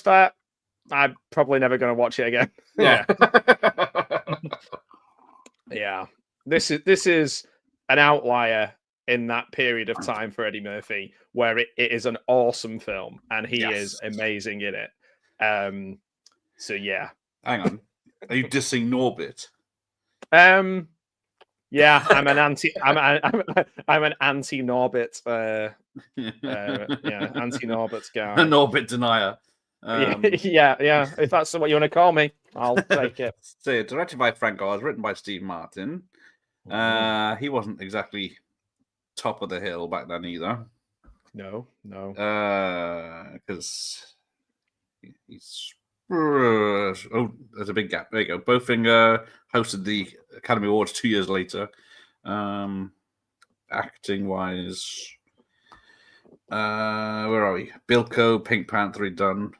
that, I'm probably never going to watch it again. Yeah. Yeah. This is an outlier in that period of time for Eddie Murphy, where it is an awesome film and he is amazing in it. So yeah. Hang on. Are you dissing Norbit? Yeah, I'm an anti-Norbit. Yeah, anti-Norbit guy. A Norbit denier. Yeah. If that's what you want to call me, I'll take it. So, directed by Frank Oz, written by Steve Martin. He wasn't exactly top of the hill back then either. No. Because he's there's a big gap. There you go. Bowfinger hosted the Academy Awards 2 years later. Acting wise, where are we? Bilko, Pink Panther, he'd done.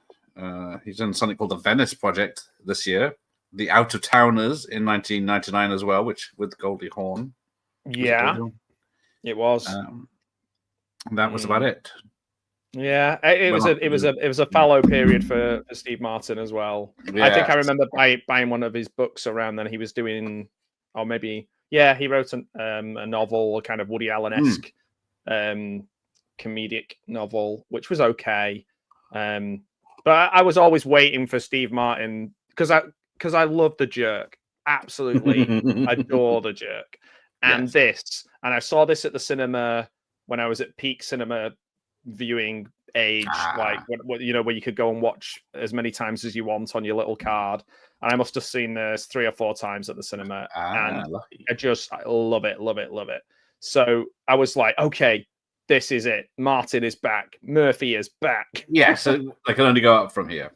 He's done something called the Venice Project this year. The Out of Towners in 1999 as well, which with Goldie Hawn. Yeah, it was. That was about it. Yeah, it was a fallow period for Steve Martin as well. Yeah. I think I remember buying one of his books around then. He was doing, or maybe he wrote a novel, a kind of Woody Allen-esque comedic novel, which was okay. But I was always waiting for Steve Martin because I love The Jerk, absolutely adore The Jerk, and and I saw this at the cinema when I was at peak cinema viewing age, like where you could go and watch as many times as you want on your little card. And I must have seen this 3 or 4 times at the cinema, and I love it. So I was like, okay, this is it. Martin is back. Murphy is back. Yeah, so they can only go up from here.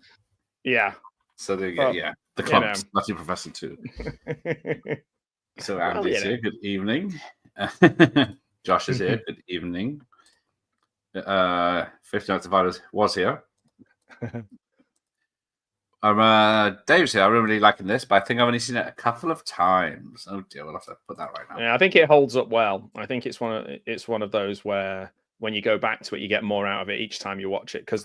Yeah. So they get the clubs, Nutty Professor too. So Andy's here. Good evening. Josh is here. Good evening. 50 Nights Dividers was here. Dave's here. I'm really liking this, but I think I've only seen it a couple of times. Oh dear, we'll have to put that right now. Yeah, I think it holds up well. I think it's one of those where when you go back to it, you get more out of it each time you watch it because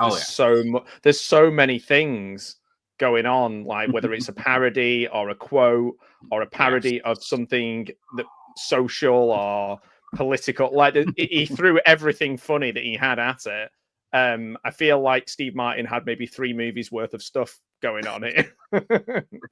there's so many things going on, like whether it's a parody or a quote or a parody of something that social or political. Like he threw everything funny that he had at it. I feel like Steve Martin had maybe 3 movies worth of stuff going on here.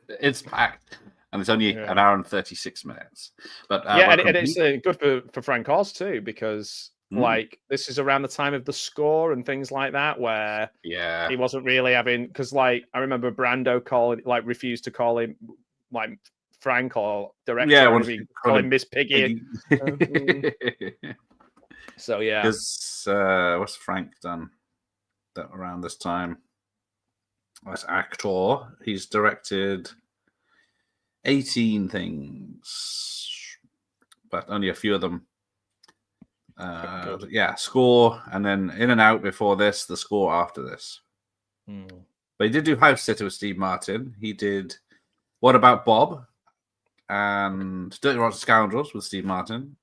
It's packed, and it's only an hour and 36 minutes. But and it's good for Frank Oz too, because like this is around the time of The Score and things like that, where he wasn't really having, because like I remember Brando refused to call him like Frank or director, call him Miss Piggy. So because what's Frank done that around this time? As actor, he's directed 18 things, but only a few of them. Score, and then In and Out before this, The Score after this. But he did do House Sitter with Steve Martin. He did What About Bob and Dirty Rotten Scoundrels with Steve Martin,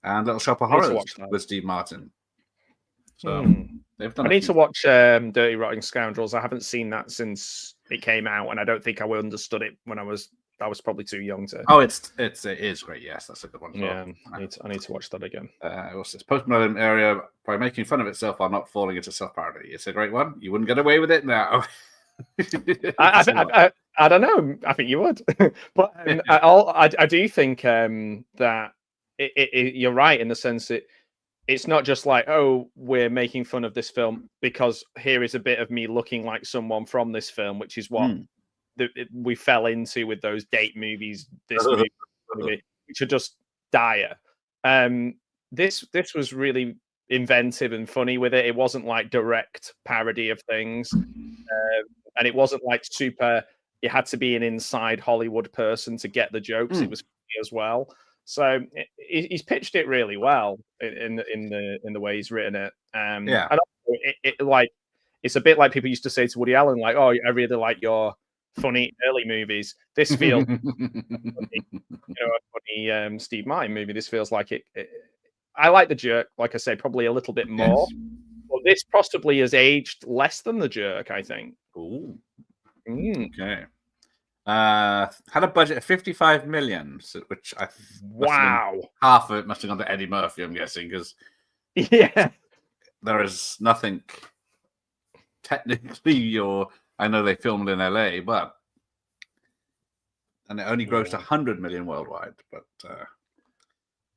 and Little Shop of Horrors with Steve Martin. So they've done. I need to watch Dirty Rotten Scoundrels. I haven't seen that since it came out, and I don't think I understood it when I was probably too young to. Oh, it is great. Yes, that's a good one. Yeah, I need to watch that again. What's this? Postmodern era by making fun of itself while not falling into self-parody. It's a great one. You wouldn't get away with it now. I don't know. I think you would, but I do think that you're right in the sense that it's not just like, oh, we're making fun of this film because here is a bit of me looking like someone from this film, which is what we fell into with those date movies, this movie, which are just dire. This was really inventive and funny with it. It wasn't like direct parody of things, and it wasn't like super. You had to be an inside Hollywood person to get the jokes. It was funny as well. So he's pitched it really well in the way he's written it. And also it's a bit like people used to say to Woody Allen, like, "Oh, I really like your funny early movies." This feels funny, a funny Steve Martin movie. This feels like it. I like The Jerk, like I say, probably a little bit more. But this possibly has aged less than The Jerk, I think. Ooh. Mm. Okay. Had a budget of 55 million, which Wow. Half of it must have gone to Eddie Murphy, I'm guessing, because Yeah. there is nothing technically, or I know they filmed in LA, and it only grossed 100 million worldwide. But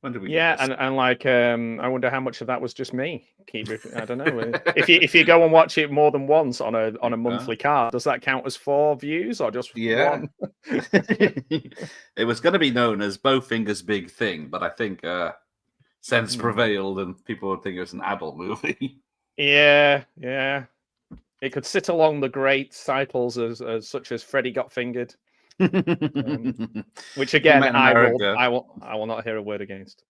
when did we get this? and like I wonder how much of that was just me. I don't know. if you go and watch it more than once on a monthly card, does that count as 4 views or just one? It was going to be known as Bowfinger's Big Thing, but I think sense prevailed and people would think it was an adult movie. Yeah. It could sit along the great titles as such as Freddy Got Fingered. Which again, I will not hear a word against.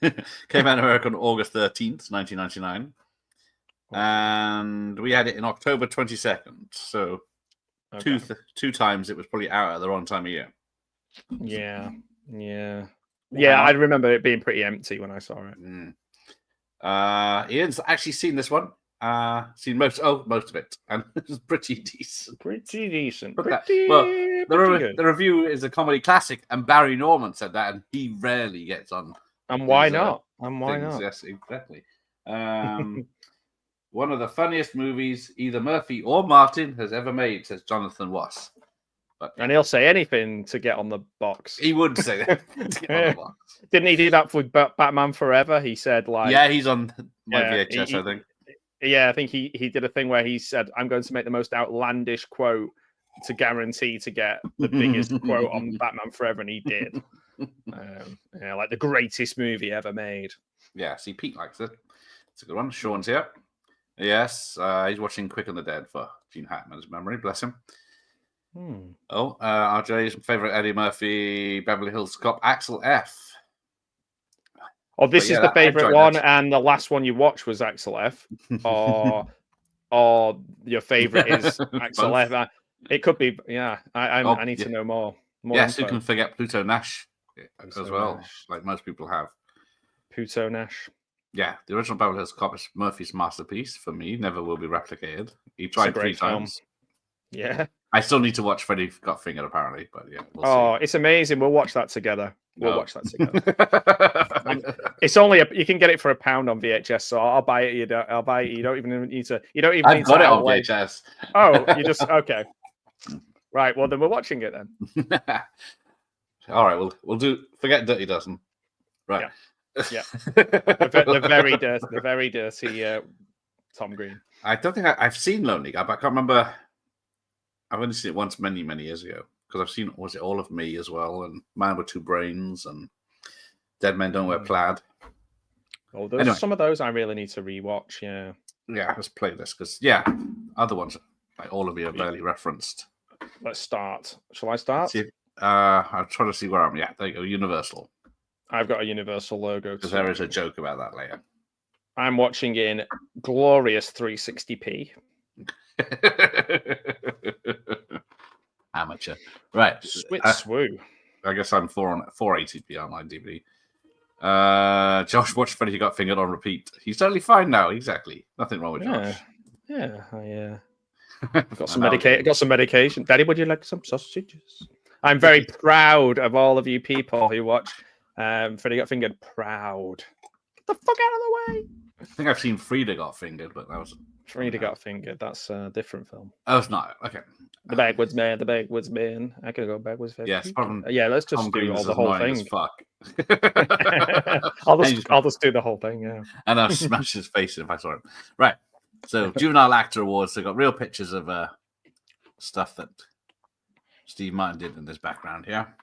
Came out in America on August 13th, 1999. And we had it in October 22nd. So two times it was probably out at the wrong time of year. Yeah. I remember it being pretty empty when I saw it. Ian's actually seen this one. Seen most of it, and it was pretty decent. The review is a comedy classic, and Barry Norman said that, and he rarely gets on. And why not? And why not? Yes, exactly. One of the funniest movies either Murphy or Martin has ever made, says Jonathan Wass. And he'll say anything to get on the box. He would say that. To get on the box. Didn't he do that with Batman Forever? He said, like... Yeah, he's on my VHS, I think. Yeah, I think he did a thing where he said, I'm going to make the most outlandish quote to guarantee to get the biggest quote on Batman Forever, and he did. Like the greatest movie ever made. Yeah, see, Pete likes it. It's a good one. Sean's here. Yes, he's watching Quick and the Dead for Gene Hackman's memory. Bless him. RJ's favourite Eddie Murphy, Beverly Hills Cop, Axel F. Oh, this is the favourite one, and the last one you watched was Axel F. Or your favourite is Axel F. It could be, yeah. I need to know more. Yes, you can forget Pluto Nash as well, like most people have. Pluto Nash. Yeah, the original Beverly Hills Cop is Murphy's masterpiece for me. Never will be replicated. He tried 3 times. Yeah. I still need to watch Freddy Got Fingered, apparently, but yeah. We'll see. It's amazing. We'll watch that together. Watch that together. It's only you can get it for £1 on VHS, so I'll buy it. I'll buy it. You don't even need to. I've got it on VHS. Oh, you just okay. Right. Well, then we're watching it then. All right. We'll do. Forget Dirty Dozen. Right. Yeah. The very dirty Tom Green. I don't think I've seen Lonely Guy, but I can't remember. I've only seen it once many years ago. Because I've seen, was it All of Me as well, and Man with Two Brains, and Dead Men Don't Wear Plaid. Oh, there's some of those I really need to rewatch. Yeah, let's play this because other ones like All of Me are barely referenced. Let's start. Shall I start? I'm trying to see where I'm. Yeah, there you go. Universal. I've got a Universal logo because there is a joke about that later. I'm watching in glorious 360p. Amateur, right? Swoo. I guess I'm 480p on my DVD. Josh watched Freddy Got Fingered on repeat. He's totally fine now. Exactly, nothing wrong with Josh. I got some medication. Daddy, would you like some sausages? I'm very proud of all of you people who watch Freddy Got Fingered. Proud. Get the fuck out of the way. I think I've seen Frida Got Fingered, but that was Frida Got Fingered. That's a different film. Oh, it's not. Okay. The Backwoods Man. I could go backwards. Yes. Let's just do all the whole thing. Fuck. I'll just do the whole thing. Yeah. And I'll smash his face if I saw him. Right. So Juvenile Actor Awards. They got real pictures of stuff that Steve Martin did in this background here.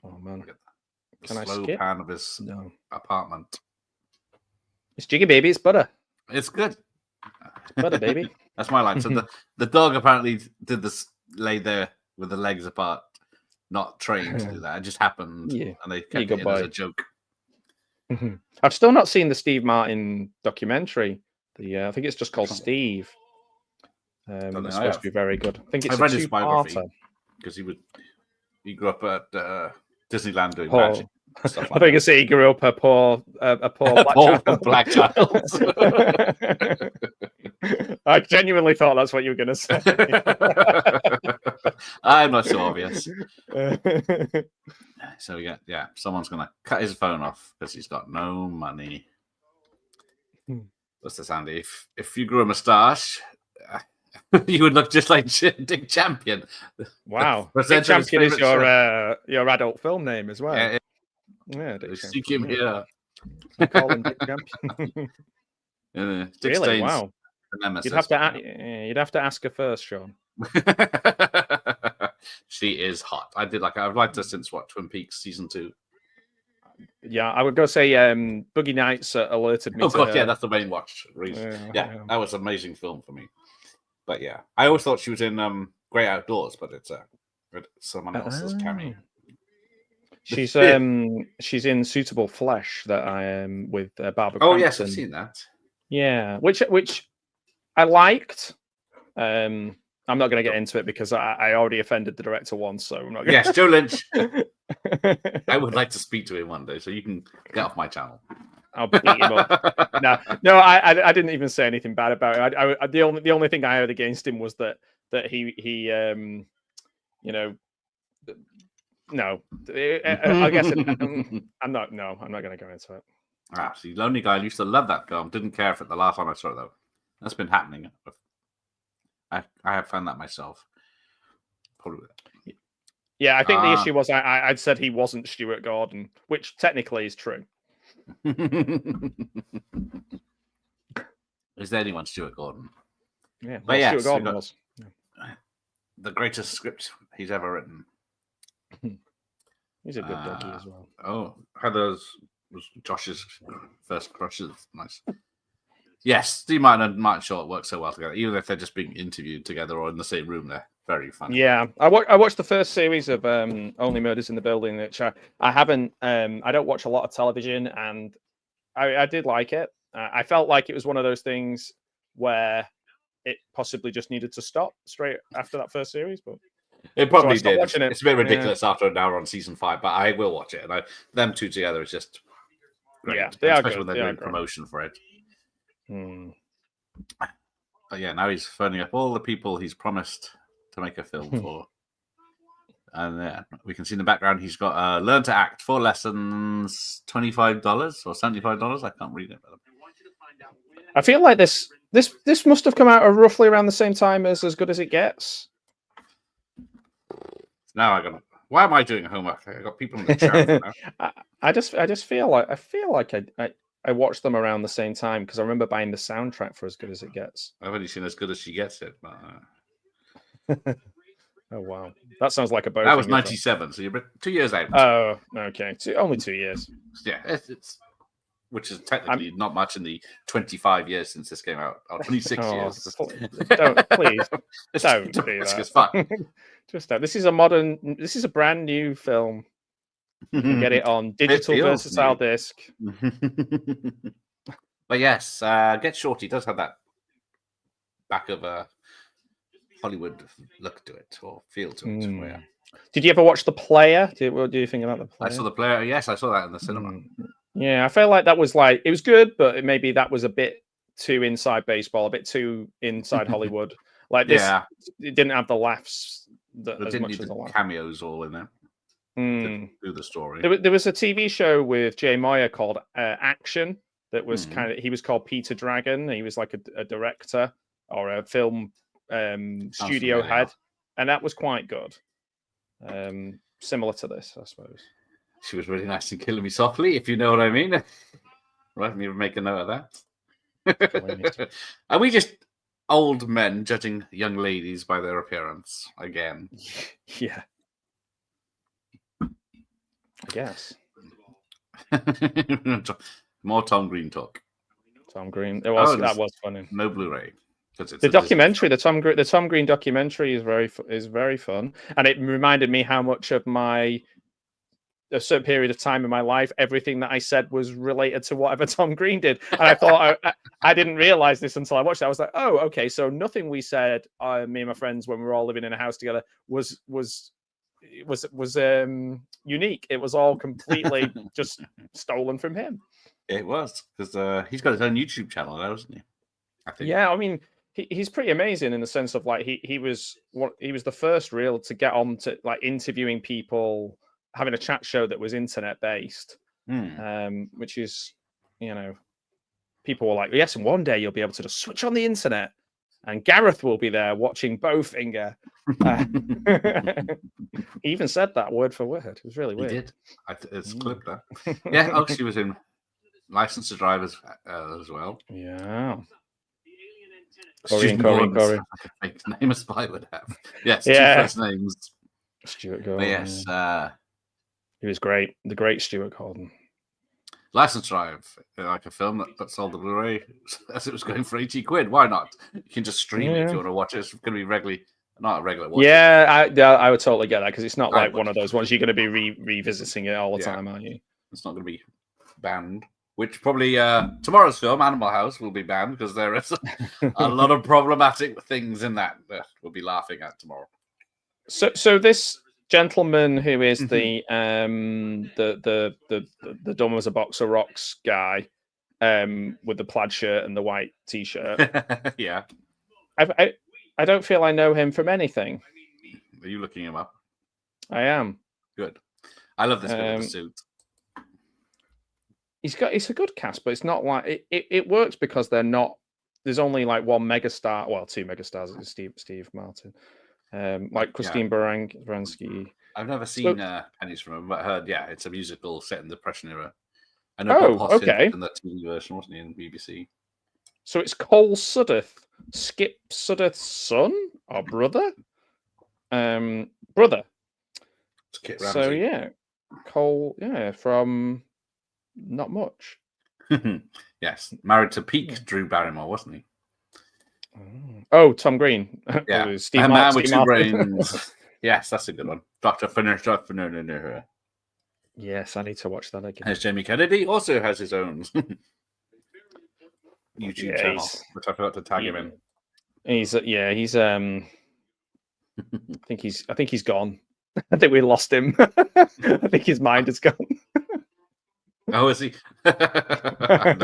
Oh man. Can I skip? Pan of his apartment. It's Jiggy Baby. It's butter. It's good. It's butter, baby. That's my line. So the dog apparently did this, lay there with the legs apart, not trained to do that. It just happened, and they kept it as a joke. I've still not seen the Steve Martin documentary. I think it's just called Steve. It's supposed to be very good. I think it's read his biography because he grew up at Disneyland doing magic. I think I say he grew up a poor black child. I genuinely thought that's what you were going to say. I'm not so obvious. So someone's going to cut his phone off because he's got no money. What's this, Andy? If you grew a moustache, you would look just like Dick Champion. Wow. Dick Champion is your adult film name as well. Yeah, Dick Seek him here. I call him Dick Champion. Dick really? Staines, wow. You'd have to ask her first, Sean. She is hot. I've liked her since Twin Peaks season 2. Yeah, I would go say Boogie Nights alerted me. Oh god, yeah, that's the main watch reason. Yeah, that was an amazing film for me. But yeah, I always thought she was in Great Outdoors, but it's someone else's cameo. She's in Suitable Flesh that I am with Barbara. Oh yes, I've seen that. Yeah, which I liked. I'm not going to get into it because I already offended the director once, so I'm not going. Yes, Joe Lynch. I would like to speak to him one day, so you can get off my channel. I'll beat him up. No, I didn't even say anything bad about it. The only thing I heard against him was that he no. I guess I'm not going to go into it. See, Lonely Guy, I used to love that film. Didn't care if at the last one I saw it though. That's been happening. I have found that myself. Probably. Yeah, I think the issue was I'd said he wasn't Stuart Gordon, which technically is true. Is there anyone Stuart Gordon? Yeah, well, Stuart Gordon was the greatest script he's ever written. He's a good doggy as well. Oh, Heather's was Josh's first crushes. Nice. Yes, Steve Martin and Martin Short work so well together, even if they're just being interviewed together or in the same room. They're very funny. Yeah, I watched the first series of Only Murders in the Building, which I haven't. I don't watch a lot of television, and I did like it. I felt like it was one of those things where it possibly just needed to stop straight after that first series, but it probably did. It's a bit ridiculous after an hour on season 5, but I will watch it. And them two together is just great. Yeah, they especially are when they're doing promotion for it. But yeah, now he's phoning up all the people he's promised to make a film for. And we can see in the background he's got Learn to Act, 4 lessons, $25 or $75. I can't read it. I feel like this must have come out roughly around the same time as Good as It Gets. Now why am I doing homework? I got people in the chat now. I just feel like I watched them around the same time because I remember buying the soundtrack for As Good as It Gets. I've only seen As Good as She Gets It, but oh wow, that sounds like a Bowfinger. That was 97, so you're 2 years out. Oh, okay, only 2 years. Yeah, it's which is technically not much in the 25 years since this came out. Or 26 years. Please don't do that. It's fun. Just don't. This is a brand new film. You can get it on digital versatile disc. But yes, Get Shorty does have that back of a Hollywood look to it or feel to it. Yeah. Did you ever watch The Player? What do you think about The Player? I saw The Player. Yes, I saw that in the cinema. Yeah, I felt like that was it was good, but maybe that was a bit too inside baseball, a bit too inside Hollywood. Like this, it didn't have the laughs as much as the cameos all in there. To do the story. There was a TV show with Jay Moyer called Action that was he was called Peter Dragon. He was like a director or a film studio head, and that was quite good. Similar to this, I suppose. She was really nice and Killing Me Softly, if you know what I mean. Right, me make a note of that. Are we just old men judging young ladies by their appearance again? Yeah. I guess. More Tom Green talk. Tom Green. That was funny. No Blu-ray. The documentary, the Tom Green documentary is very fun, and it reminded me how much of a certain period of time in my life, everything that I said was related to whatever Tom Green did. And I thought I didn't realize this until I watched it. I was like, oh, okay, so nothing we said, me and my friends, when we were all living in a house together, was unique. It was all completely just stolen from him. It was, because he's got his own YouTube channel now, isn't he? I think. Yeah, I mean, he's pretty amazing in the sense of like he was the first real to get on to like interviewing people, having a chat show that was internet based, which is, you know, people were like, yes, and one day you'll be able to just switch on the internet and Gareth will be there watching Bowfinger. He even said that word for word. It was really weird. He did. It's clipped there. Yeah, oh, she was in License to Drive as well. Yeah. Corey. Like a name a spy would have. Yes, yeah. 2 first names. Stuart Gordon. Yes. He was great. The great Stuart Gordon. License Drive, like a film that sold the Blu-ray as it was going for £80. Why not? You can just stream it if you want to watch it. It's going to be not a regular watch. Yeah, I would totally get that because it's not like one of those ones you're going to be revisiting it all the time, are you? It's not going to be banned. Which probably tomorrow's film, Animal House, will be banned because there is a lot of problematic things in that we'll be laughing at tomorrow. So this gentleman who is the dumb as a box of rocks guy, with the plaid shirt and the white t-shirt. Yeah. I don't feel I know him from anything. Are you looking him up? I am. Good. I love this bit of the suit. It's a good cast, but it's not like it works because they're not. There's only like one megastar, well, 2 megastars. It's Steve Martin, like Christine Baranski. I've never seen pennies from him, but I heard it's a musical set in the Depression era. I know Bob Hoskins in the TV version, wasn't he, in BBC? So it's Cole Sudduth, Skip Sudduth's son or brother? Brother. Kit Ramsey. So yeah, Cole, from Not Much. Yes, married to peak Drew Barrymore, wasn't he? Oh, Tom Green. Yeah, Steve Man with Two Brains. Yes, that's a good one. Dr. No. Yes, I need to watch that again. As Jamie Kennedy also has his own YouTube channel, which I forgot to tag him in. He's I think he's gone. I think we lost him. I think his mind is gone. Oh, is he? I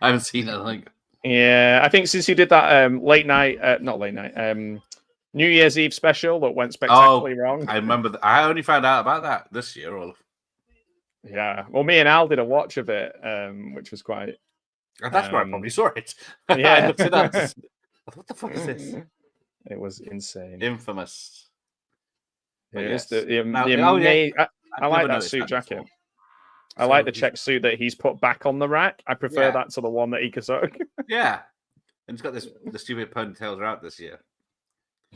haven't seen it. Yeah, I think since you did that not late night, New Year's Eve special that went spectacularly wrong. I remember. I only found out about that this year. Yeah, well, me and Al did a watch of it, which was quite. That's where I probably saw it. Yeah, I looked it up. What the fuck is this? It was insane. Infamous. I like that suit jacket. I like the check suit that he's put back on the rack. I prefer that to the one that Ika took. Yeah, and he's got the stupid ponytails are out this year,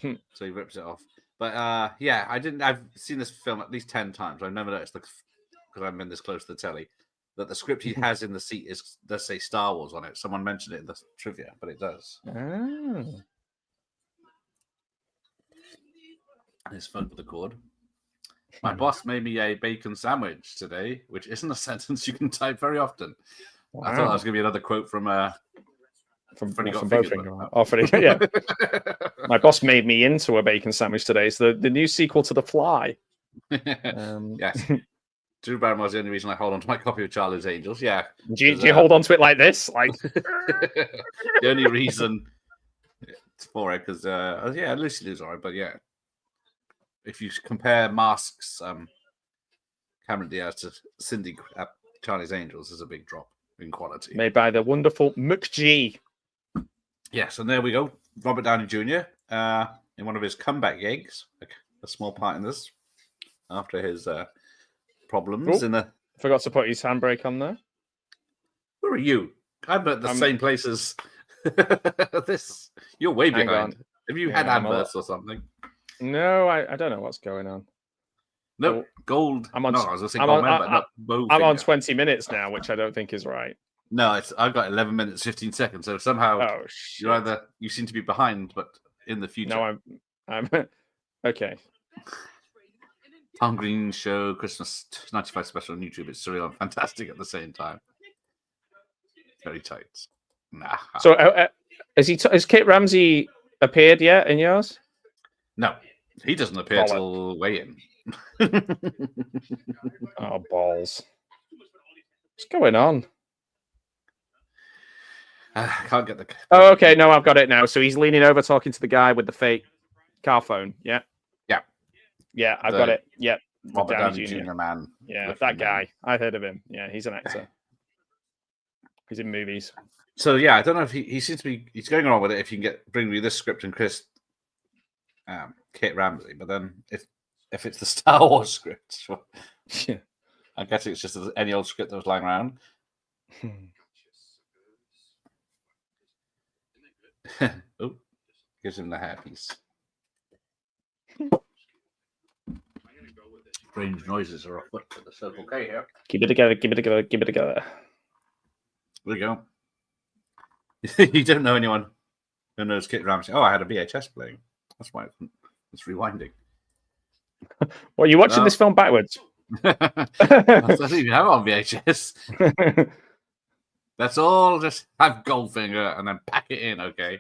so he rips it off. But I've seen this film at least 10 times. I've never noticed because I've been this close to the telly that the script he has in the seat does say Star Wars on it. Someone mentioned it in the trivia, but it does. Oh. And it's fun with the cord. My boss made me a bacon sandwich today, which isn't a sentence you can type very often. Wow. I thought that was going to be another quote from Freddie Got Bowfinger. Oh, Freddie, yeah. My boss made me into a bacon sandwich today. It's the new sequel to The Fly. Yes. Drew Barrymore's the only reason I hold on to my copy of Charlie's Angels. Yeah. Do you hold on to it like this? Like the only reason for it, because Lucy Lou's all right, but yeah. If you compare Mask's Cameron Diaz to Cindy Charlie's Angels, there's a big drop in quality. Made by the wonderful McG. Yes, and there we go. Robert Downey Jr. In one of his comeback gigs, a small part in this after his problems in the. Forgot to put his handbrake on there. Where are you? I'm at the same place as this. You're way behind. Have you had adverts or something? No, I don't know what's going on. No, gold. I'm on. No, I was going to say gold member, not Bowfinger. I'm on 20 minutes now, which I don't think is right. No, I've got 11 minutes 15 seconds. So somehow you seem to be behind, but in the future. No, I'm okay. Tom Green Show Christmas 95 special on YouTube. It's surreal and fantastic at the same time. Very tight. Nah. So has Kit Ramsey appeared yet in yours? No, he doesn't appear till way in. Oh, balls. What's going on? I can't get the. Oh, okay. No, I've got it now. So he's leaning over, talking to the guy with the fake car phone. Yeah. Yeah. Yeah, I've got it. Yep. Robert Downey Jr. man. Yeah, that guy. I've heard of him. Yeah, he's an actor. He's in movies. So yeah, I don't know if he seems to be he's going along with it. If you can bring me this script and Kate Ramsey, but then if it's the Star Wars script, Yeah. I guess it's just any old script that was lying around. Oh, gives him the hairpiece. Strange noises are afoot at the Circle K here. Keep it together. Keep it together. Keep it together. There we go. You don't know anyone who knows Kit Ramsey. Oh, I had a VHS playing. That's why it's rewinding. Well, you're watching this film backwards. I don't even have it on VHS. Let's all just have Goldfinger and then pack it in, okay?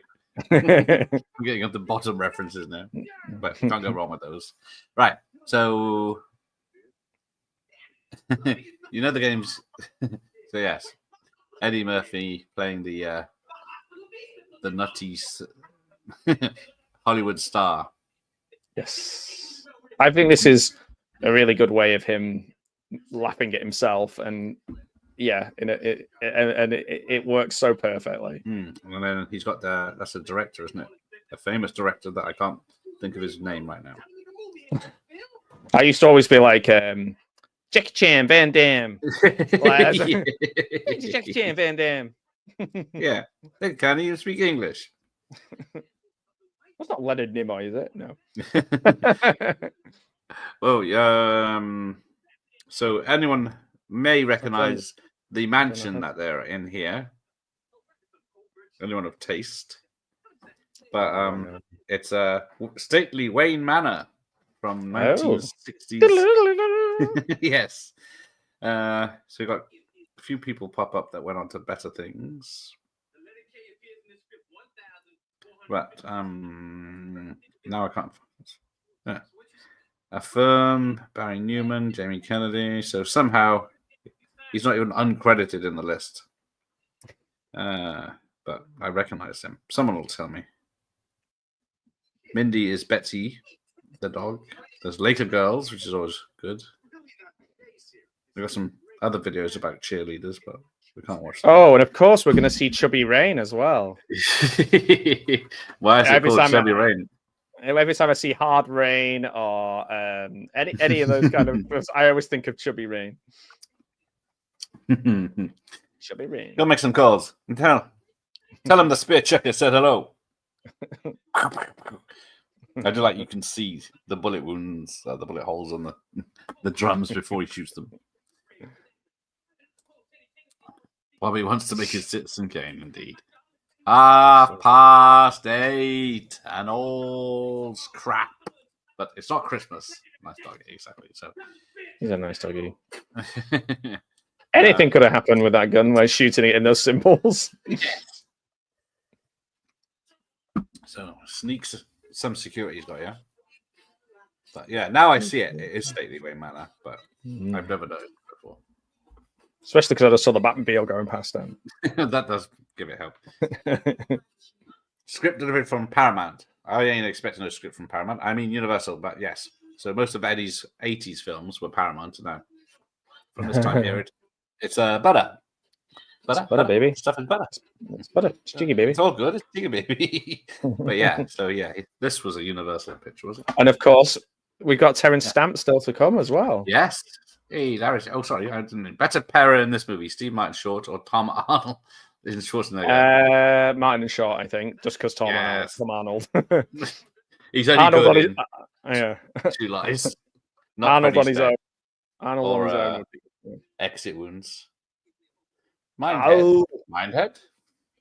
I'm getting up the bottom references now, but can't go wrong with those. Right, so you know the games. So yes, Eddie Murphy playing the nutty Hollywood star. Yes, I think this is a really good way of him laughing at himself, and yeah, it works so perfectly. And then he's got that's a director, isn't it? A famous director that I can't think of his name right now. I used to always be like Jackie Chan, Van Damme. Jackie Chan, Van Damme. Yeah, can you speak English? That's not Leonard Nimoy, is it? No. Well, so anyone may recognize the mansion that they're in here. Anyone of taste, but it's a stately Wayne Manor from 1960s. Yes. So we got a few people pop up that went on to better things. But now I can't. Yeah. A Firm, Barry Newman, Jamie Kennedy. So somehow he's not even uncredited in the list. But I recognize him. Someone will tell me. Mindy is Betsy, the dog. There's Later Girls, which is always good. We've got some other videos about cheerleaders, but we can't watch them. Oh, and of course we're going to see Chubby Rain as well. Why is it called Chubby Rain? Every time I see Hard Rain or any of those kind of, I always think of Chubby Rain. Chubby Rain. Go make some calls. Tell him the spear checker said hello. I do like you can see the bullet wounds, the bullet holes on the drums before he shoots them. Bobby wants to make his Citizen Kane, indeed. 8:30 and all's crap. But it's not Christmas. Nice doggy, exactly. So he's a nice doggy. Anything could have happened with that gun by shooting it in those symbols. Yes. So sneaks some security he's got, yeah. But yeah, now I see it. It is stately Wayne Manor, but I've never done it before. Especially because I just saw the Batmobile going past them. That does give it help. Script delivered from Paramount. I ain't expecting a script from Paramount. I mean Universal, but yes. So most of Eddie's 80s films were Paramount now. From this time period. It's butter. Butter, baby. Stuff is butter. It's butter. It's jiggy, baby. It's all good. It's jiggy, baby. But yeah, so yeah, this was a Universal picture, was it? And of course, we got Terence Stamp still to come as well. Yes. Hey, Larry. Oh, sorry. I didn't. Better pair in this movie, Steve Martin Short or Tom Arnold in Schwarzenegger. Martin Short, I think, just because Tom Arnold. He's only Arnold good on his, Two Lies. Arnold on his own. Arnold on his own. Exit Wounds. Mindhead.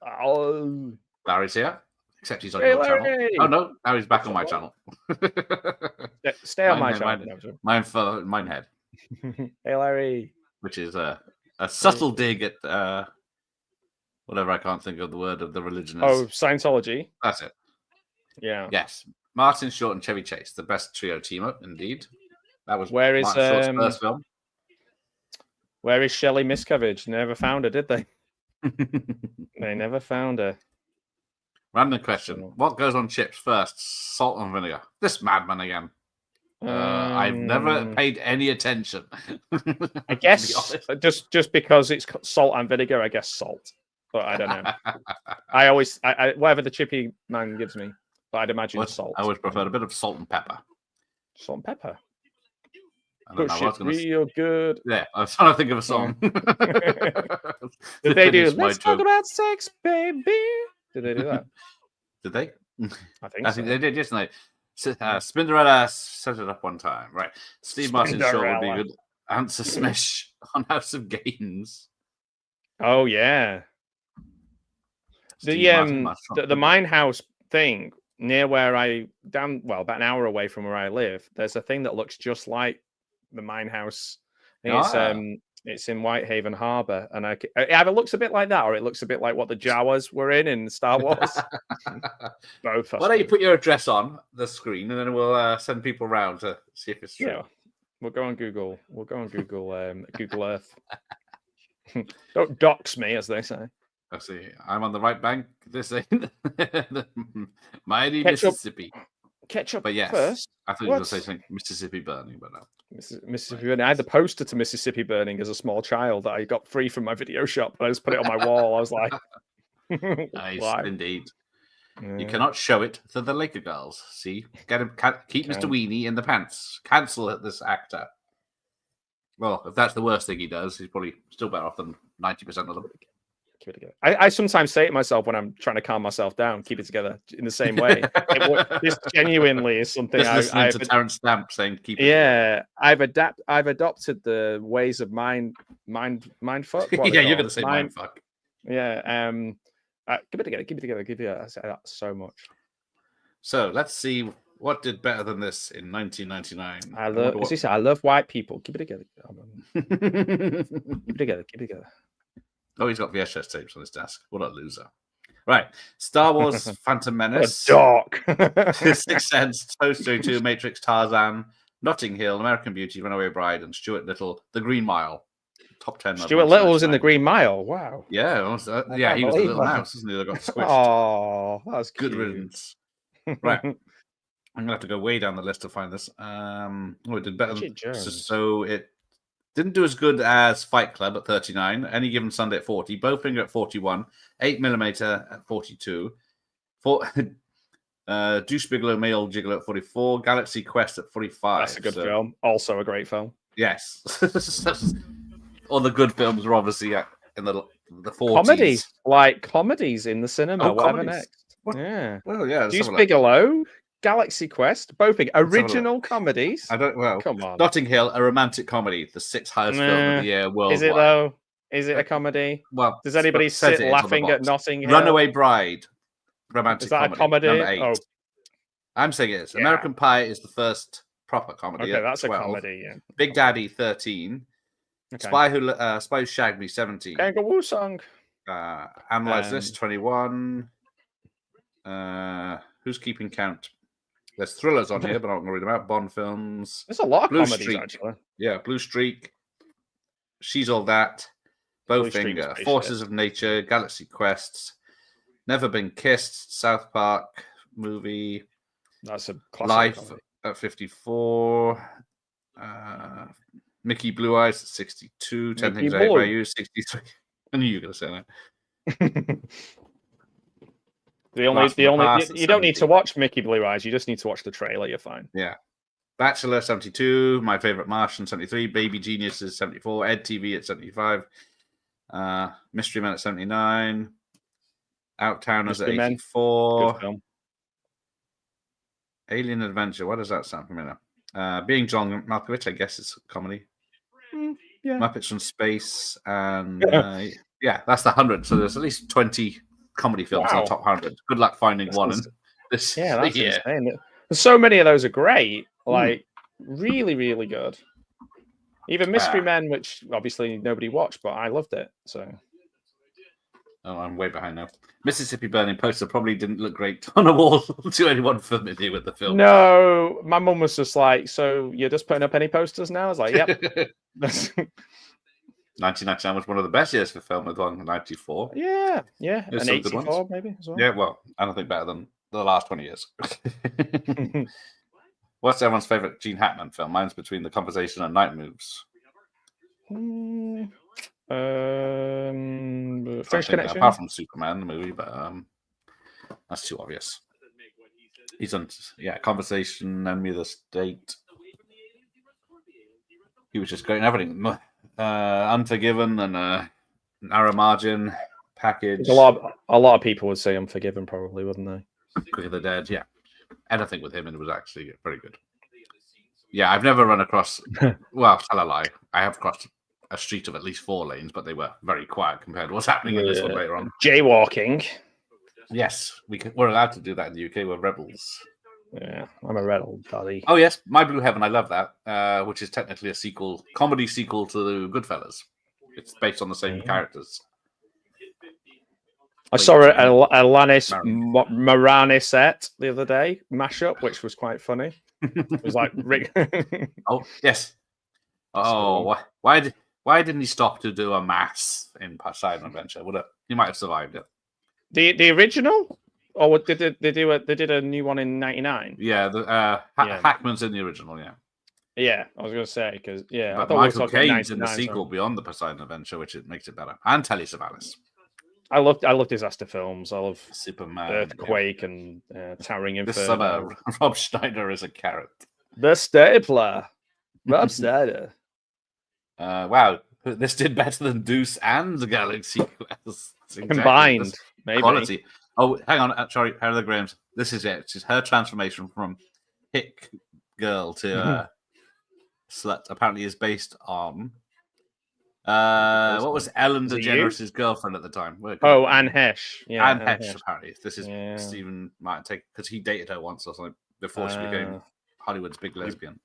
Oh. Larry's here. Except he's on your channel. Oh no, now he's back on my channel. Stay on my channel. Mindhead. Hey Larry. Which is a subtle dig at whatever I can't think of the word of the religion is. Oh, Scientology. That's it. Yeah. Yes. Martin Short and Chevy Chase, the best trio team up, indeed. That was Martin Short's first film. Where is Shelley Miscavige? Never found her, did they? They never found her. Random question. What goes on chips first? Salt and vinegar. This madman again. I've never paid any attention. I guess just because it's salt and vinegar, I guess salt. But I don't know. I always whatever the chippy man gives me, but I'd imagine salt. I always preferred a bit of salt and pepper. Salt and pepper. Good shit, real good. Yeah, I was trying to think of a song. Did they do Let's Talk About Sex, Baby? Did they do that? Did they? I think they did, didn't they? Spinderella set it up one time. Right. Steve Martin's show would be a good answer smash on House of Games. Oh, yeah. The Mine House thing near where about an hour away from where I live, there's a thing that looks just like the Mine House. It's in Whitehaven Harbour, and it either looks a bit like that or it looks a bit like what the Jawas were in Star Wars. Both. Why don't you put your address on the screen, and then we'll send people around to see if it's true. Yeah, we'll go on Google. We'll go on Google. Google Earth. Don't dox me, as they say. I see. I'm on the right bank. This ain't mighty Mississippi. Ketchup. But yes, first. I thought you were going to say something Mississippi Burning, but no. Mississippi Burning. I had the poster to Mississippi Burning as a small child that I got free from my video shop. I just put it on my wall. I was like, nice indeed. Yeah. You cannot show it to the Laker girls. See, get him. Keep Mr. Weenie in the pants. Cancel this actor. Well, if that's the worst thing he does, he's probably still better off than 90% of them. Keep it together. I sometimes say it myself when I'm trying to calm myself down. Keep it together in the same way. This genuinely is something I've to Terrence Stamp saying keep it. Yeah, together. I've adopted the ways of mind fuck. Yeah, you're gonna say mind fuck. Yeah. Keep it together. Keep it together. Keep it together. I say that so much. So let's see what did better than this in 1999. I love white people. Keep it together. Keep it together. Keep it together. Oh, he's got VHS tapes on his desk. What a loser. Right. Star Wars Phantom Menace. Dark. Sixth Sense, Toy Story 2, Matrix, Tarzan, Notting Hill, American Beauty, Runaway Bride, and Stuart Little, The Green Mile. Top 10. Stuart Little was in The Green Mile. Wow. Yeah, he was the little mouse, isn't he? That got squished. Oh, that's good riddance. Right. I'm going to have to go way down the list to find this. It did better. So it didn't do as good as Fight Club at 39, Any Given Sunday at 40, Bowfinger at 41, 8mm at 42, Deuce Bigelow, Male Gigolo at 44, Galaxy Quest at 45. That's a good film. Also a great film. Yes. All the good films are obviously in the 40s. Comedies, like comedies in the cinema. Whatever next. What? Yeah. Well, yeah. Deuce Bigelow, Galaxy Quest, Bowfinger, original comedies. Come on. Notting Hill, a romantic comedy, the 6th highest film of the year worldwide. Is it though? Is it a comedy? Well, does anybody sit laughing at Notting Hill? Runaway Bride, romantic comedy. Is that a comedy? Number 8. Oh. I'm saying it is. Yeah. American Pie is the first proper comedy. Okay, that's 12. a comedy. Yeah. Big Daddy 13. Okay. Spy Who Shagged Me 17. Kangaroo Song. Analyze This 21. Who's Keeping Count? There's thrillers on here, but I'm not going to read them out. Bond films. There's a lot of comedies, actually. Yeah, Blue Streak. She's All That. Bowfinger. Forces of Nature. Galaxy Quests. Never Been Kissed. South Park movie. That's a classic Life comedy. At 54. Mickey Blue Eyes at 62. 10 Things I Hate About You 63. I knew you were going to say that. You don't need to watch Mickey Blue Eyes. You just need to watch the trailer. You're fine. Yeah. Bachelor 72. My Favorite Martian 73. Baby Geniuses 74. Ed TV at 75. Mystery Men at 79. Outtowners at 84. Good film. Alien Adventure. What does that sound familiar? Being John Malkovich, I guess it's a comedy. Yeah. Muppets from Space. And that's the 100. So there's at least 20 comedy films in the top 100. Good luck finding one. That's insane. So many of those are great. Like, really, really good. Even Mystery Men, which obviously nobody watched, but I loved it. So. Oh, I'm way behind now. Mississippi Burning poster probably didn't look great on a wall to anyone familiar with the film. No, my mum was just like, so you're just putting up any posters now? I was like, yep. 1999 was one of the best years for film as well. 94. Yeah. There's And some good ones. 84 maybe as well. Yeah, well, I don't think better than the last 20 years. What's everyone's favorite Gene Hackman film? Mine's Between the Conversation and Night Moves. French Connection. Apart from Superman, the movie, but that's too obvious. He's on, Conversation, Enemy of the State. He was just great in everything. Unforgiven and Narrow Margin, Package. A lot of people would say Unforgiven, probably, wouldn't they? Quick of the Dead, yeah. Anything with him, and it was actually very good. Yeah, I've never run across. Well, tell a lie. I have crossed a street of at least 4 lanes, but they were very quiet compared to what's happening in this one later on. Jaywalking. Yes, we're allowed to do that in the UK. We're rebels. Yeah, I'm a rebel, buddy. Oh yes, My Blue Heaven. I love that, which is technically a comedy sequel to Goodfellas. It's based on the same characters. I saw a Alanis Morissette the other day mashup, which was quite funny. It was like Rick. Oh yes. Oh, why didn't he stop to do a mass in Poseidon Adventure? He might have survived it. The original, or did they did a new one in '99? Yeah, Hackman's in the original. Yeah. Yeah, I was going to say because but Michael Caine's in the sequel Beyond the Poseidon Adventure, which makes it better. And Telly Savalas. I love disaster films. I love Superman, Earthquake, and Towering Inferno. This summer, Rob Schneider is a carrot. The Stapler, Rob Schneider. Wow, this did better than Deuce and the Galaxy Quest combined. Maybe. Quality. Oh, hang on. Sorry, Heather Graham's. This is it. It's just her transformation from hick girl to slut. Apparently, is based on. What was Ellen DeGeneres' girlfriend at the time? Anne Hesh. Yeah, Anne Hesh, apparently. This is Stephen Martin take because he dated her once or something before she became Hollywood's big lesbian.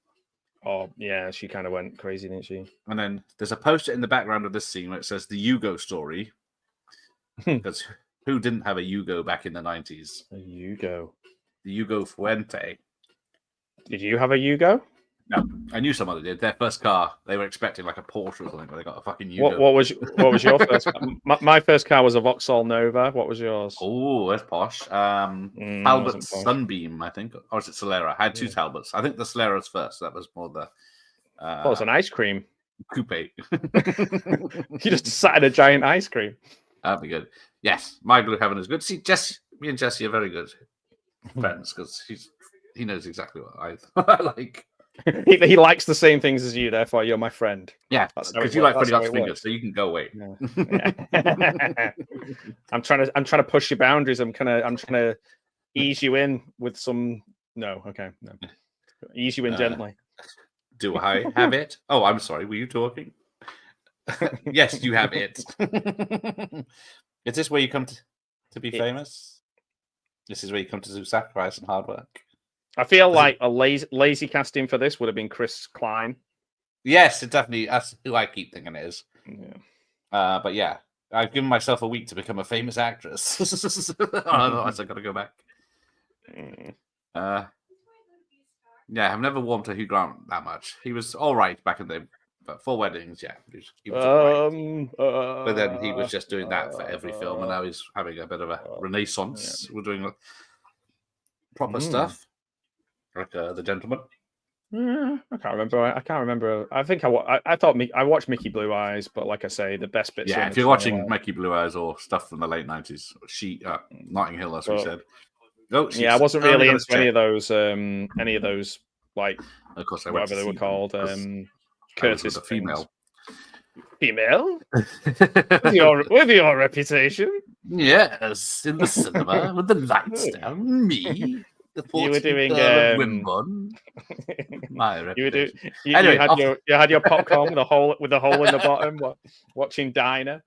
Oh, yeah, she kind of went crazy, didn't she? And then there's a poster in the background of this scene where it says the Yugo story. Because who didn't have a Yugo back in the 90s? A Yugo. The Yugo Fuente. Did you have a Yugo? No, I knew someone that did. Their first car, they were expecting like a Porsche or something, but they got a fucking Yugo. What was your first car? My first car was a Vauxhall Nova. What was yours? Oh, that's posh. Talbot's Sunbeam, I think. Or is it Solera? I had 2 Talbots. I think the Solera's first. That was more the... it was an ice cream. Coupe. You just sat in a giant ice cream. That'd be good. Yes, My Blue Heaven is good. See, me and Jesse are very good friends because he knows exactly what I like. He likes the same things as you, therefore you're my friend. Yeah, because you like Freddie Hot's fingers, so you can go away. Yeah. I'm trying to push your boundaries. I'm trying to ease you in with some. No, okay, no. Ease you in gently. Do I have it? Oh, I'm sorry. Were you talking? Yes, you have it. Is this where you come to be famous? This is where you come to do sacrifice and hard work. I feel like a lazy casting for this would have been Chris Klein. Yes, it definitely. That's who I keep thinking it is. Yeah. But yeah, I've given myself a week to become a famous actress. Otherwise, I've got to go back. Yeah, I've never warmed to Hugh Grant that much. He was all right back in the day, but 4 Weddings, yeah, he was all right. But then he was just doing that for every film, and now he's having a bit of a renaissance. Yeah. We're doing proper stuff. Like The Gentleman. I can't remember. I think I thought I watched Mickey Blue Eyes, but like I say, the best bits. Yeah, if you're watching Mickey Blue Eyes or stuff from the late 90s, Notting Hill, as we said. Oh, yeah, I wasn't really into any of those like of course, whatever they were called. Curtis, the female. with your reputation. Yes, in the cinema with the lights down. Me. You were doing My reputation. You had your popcorn with a hole in the bottom, watching Diner.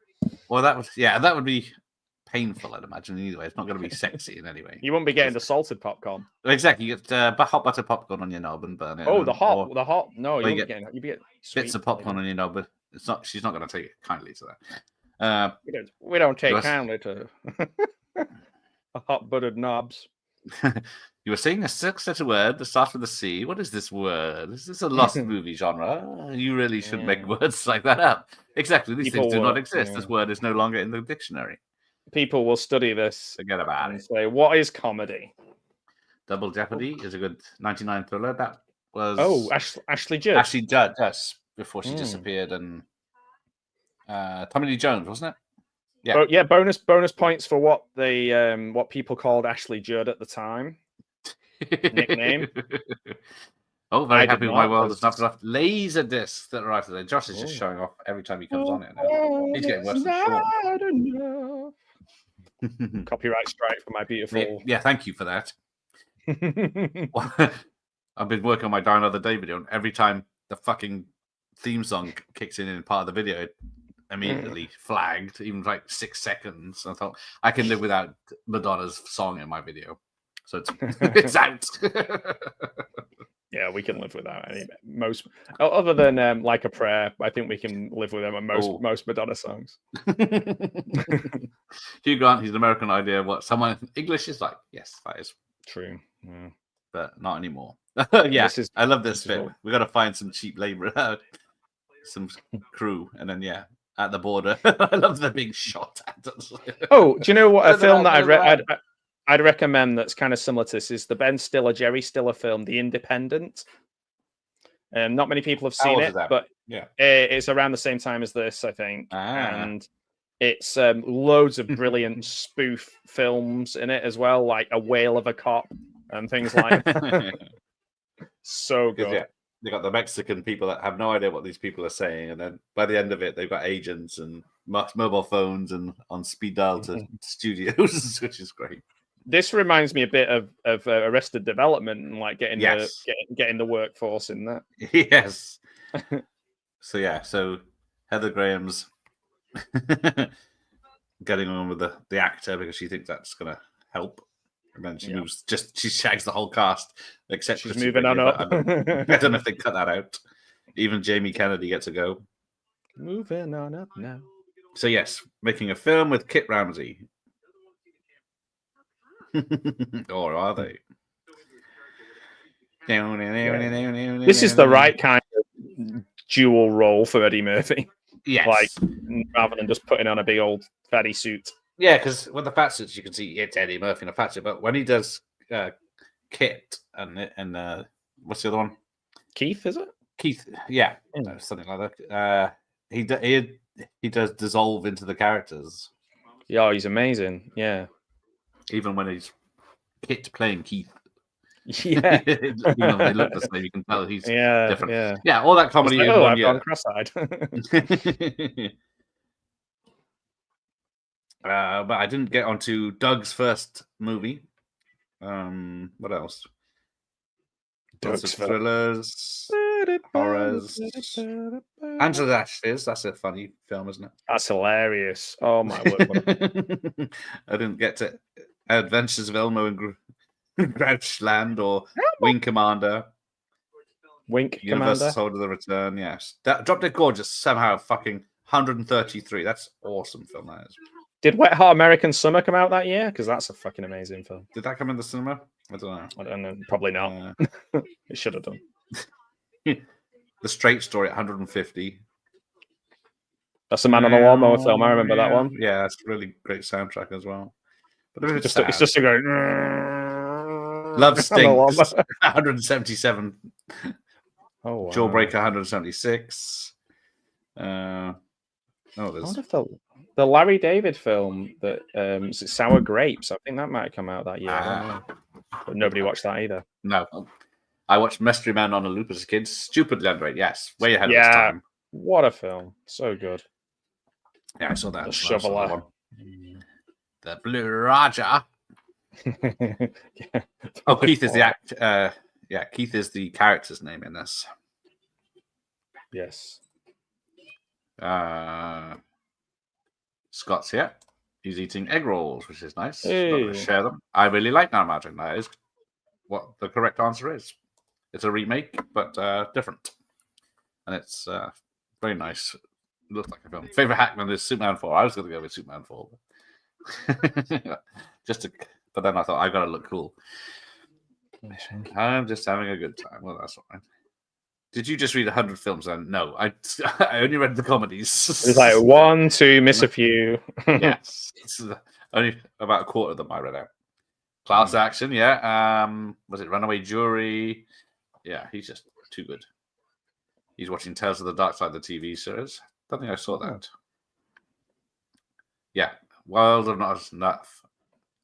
Well, that would be painful, I'd imagine. Either way, it's not going to be sexy in any way. You wouldn't be getting the salted popcorn. Exactly, you get hot butter popcorn on your knob and burn it. Oh, the hot. No, you wouldn't get. You get bits of popcorn on your knob, but it's not. She's not going to take kindly to that. We don't take kindly to hot buttered knobs. You were saying a six-letter word that starts with a C. What is this word? Is this a lost movie genre? You really shouldn't make words like that up. Exactly. These things do not exist. This word is no longer in the dictionary. People will study this. Forget about it. Say, what is comedy? Double Jeopardy is a good 99 thriller. That was Ashley Judd. Ashley Judd, yes, before she disappeared, and Tommy Lee Jones, wasn't it? Yeah. Yeah. Bonus points for what what people called Ashley Judd at the time. Nickname. Oh, very happy with my world. There's not enough laser discs that are right today. Josh is just showing off every time he comes on it now. He's getting worse than Sean. Copyright strike for my beautiful. Yeah, thank you for that. I've been working on my Die Another Day video, and every time the fucking theme song kicks in part of the video, it immediately flagged, even like 6 seconds. I thought I can live without Madonna's song in my video, so it's out. Yeah, we can live without any most other than Like a Prayer. I think we can live with them on most Madonna songs. Hugh Grant, he's an American idea of what someone English is like. Yes, that is true. Yeah. But not anymore. I love this film. We got to find some cheap labor, some crew, and then at the border. I love them being shot at. Oh, do you know what a film that I'd recommend that's kind of similar to this is the Ben Stiller, Jerry Stiller film, The Independent. Not many people have seen it, but it's around the same time as this, I think. And it's loads of brilliant spoof films in it as well, like A Whale of a Cop and things like that. So good. Yeah, they got the Mexican people that have no idea what these people are saying, and then by the end of it, they've got agents and mobile phones and on speed dial to studios, which is great. This reminds me a bit of Arrested Development and like getting the workforce in that. Yes. So Heather Graham's getting on with the actor because she thinks that's going to help. And then she moves, she shags the whole cast, except she's moving on up. I don't know if they cut that out. Even Jamie Kennedy gets a go. Moving on up now. So yes, making a film with Kit Ramsey. Or are they? This is the right kind of dual role for Eddie Murphy. Yes. Like, rather than just putting on a big old fatty suit. Yeah, because with the fat suits, you can see it's Eddie Murphy in a fat suit. But when he does Kit and what's the other one? Keith, is it? Keith, something like that. He does dissolve into the characters. Yeah, he's amazing. Yeah. Even when he's Kit playing Keith. Yeah. Even though they look the same, you can tell he's different. Yeah, all that comedy in 1 year. I've gone cross-eyed. But I didn't get onto Doug's first movie. What else? Doug's thrillers, horrors. Angela Dashes. That's a funny film, isn't it? That's hilarious. Oh my word! I didn't get to Adventures of Elmo and Grouchland or Wing Commander. Universal Soldier: The Return. Yes, that Drop Dead Gorgeous. Somehow fucking 133. That's awesome film. That is. Did Wet Hot American Summer come out that year? Because that's a fucking amazing film. Did that come in the cinema? I don't know. Probably not. It should have done. The Straight Story at 150. That's the Man on the Lawnmower film. I remember that one. Yeah, that's a really great soundtrack as well. But it's just a going. Love Stinks. 177. Oh, wow. Jawbreaker 176. I wonder if the Larry David film that Sour Grapes. I think that might have come out that year. But nobody watched that either. No, I watched Mystery Man on a loop as a kid. Stupidly underrated. Yes, way ahead of its time. What a film! So good. Yeah, I saw that. The Shoveler. The Blue Raja. Oh, Keith is the act. Keith is the character's name in this. Yes. Scott's here. He's eating egg rolls, which is nice. Hey. Not going to share them. I really like Now Imagine. That is what the correct answer is. It's a remake, but different. And it's very nice. It looks like a film. Favorite Hackman is Superman 4. I was going to go with Superman 4. Just to But then I thought, I got to look cool. I'm just having a good time. Well, that's all right. Did you just read 100 films then? No, I only read the comedies. It's like 1, 2, miss a few. Yes. It's only about a quarter of them I read out. Class Action, yeah. Was it Runaway Jury? Yeah, he's just too good. He's watching Tales of the Dark Side, the TV series. Don't think I saw that. Yeah, Wild or Not Enough.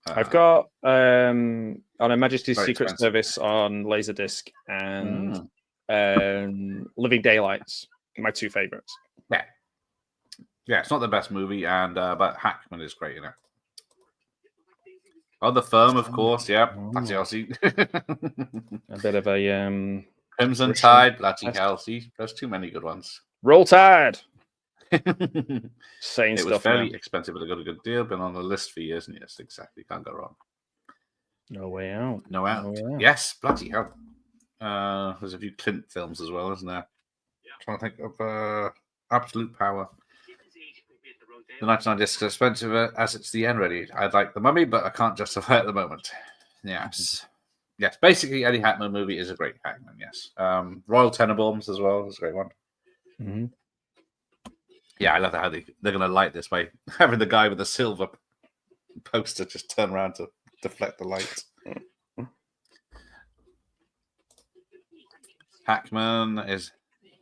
I've got on Her Majesty's Secret expensive. Service on Laserdisc and Living Daylights, my 2 favorites. Yeah, it's not the best movie, and but Hackman is great in it. Oh, The Firm, of course, yeah. Bloody Elsie. A bit of a Crimson Tide, bloody Elsie. There's too many good ones. Roll Tide. Saying it was fairly expensive, but I got a good deal. Been on the list for years and years. Exactly, can't go wrong. No Way Out. No Way Out. Yes, bloody hell. There's a few Clint films as well, isn't there? I'm trying to think of Absolute Power. The 99 discs are expensive as it's the end ready. I'd like The Mummy, but I can't justify it at the moment. Yes. Yes, basically any Hackman movie is a great Hackman, yes. Royal Tenenbaums as well is a great one. Mm-hmm. Yeah, I love how they're going to light this by having the guy with the silver poster just turn around to deflect the light. Hackman is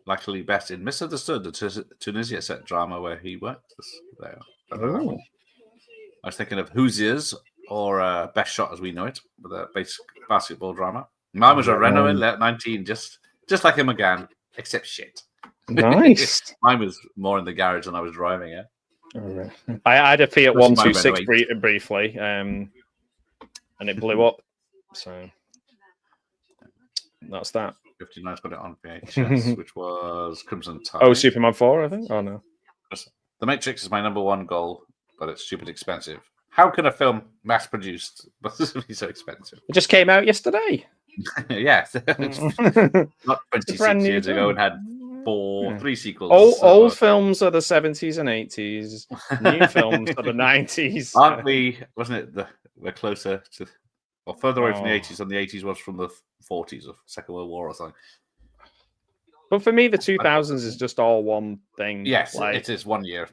likely best in Misunderstood, the Tunisia set drama where he worked. There. I was thinking of Hoosiers or Best Shot as We Know It, with a basic basketball drama. Mine was a Renault in 19, just like him again, except shit. Nice. Mine was more in the garage when I was driving it. Right. I had a Fiat 126 briefly, and it blew up. So that's that. 59's got it on VHS, which was Crimson Tide. Oh, Superman 4, I think. Oh no. The Matrix is my #1 goal, but it's stupid expensive. How can a film mass-produced be so expensive? It just came out yesterday. Yes. Not 26 years ago and had 3 sequels. Old films are the 70s and 80s. New films are the 90s. Aren't we? Wasn't it we're closer to, or further away from the 80s than the 80s was from the 40s of Second World War or something? But for me, the 2000s is just all one thing. Yes, it is 1 year.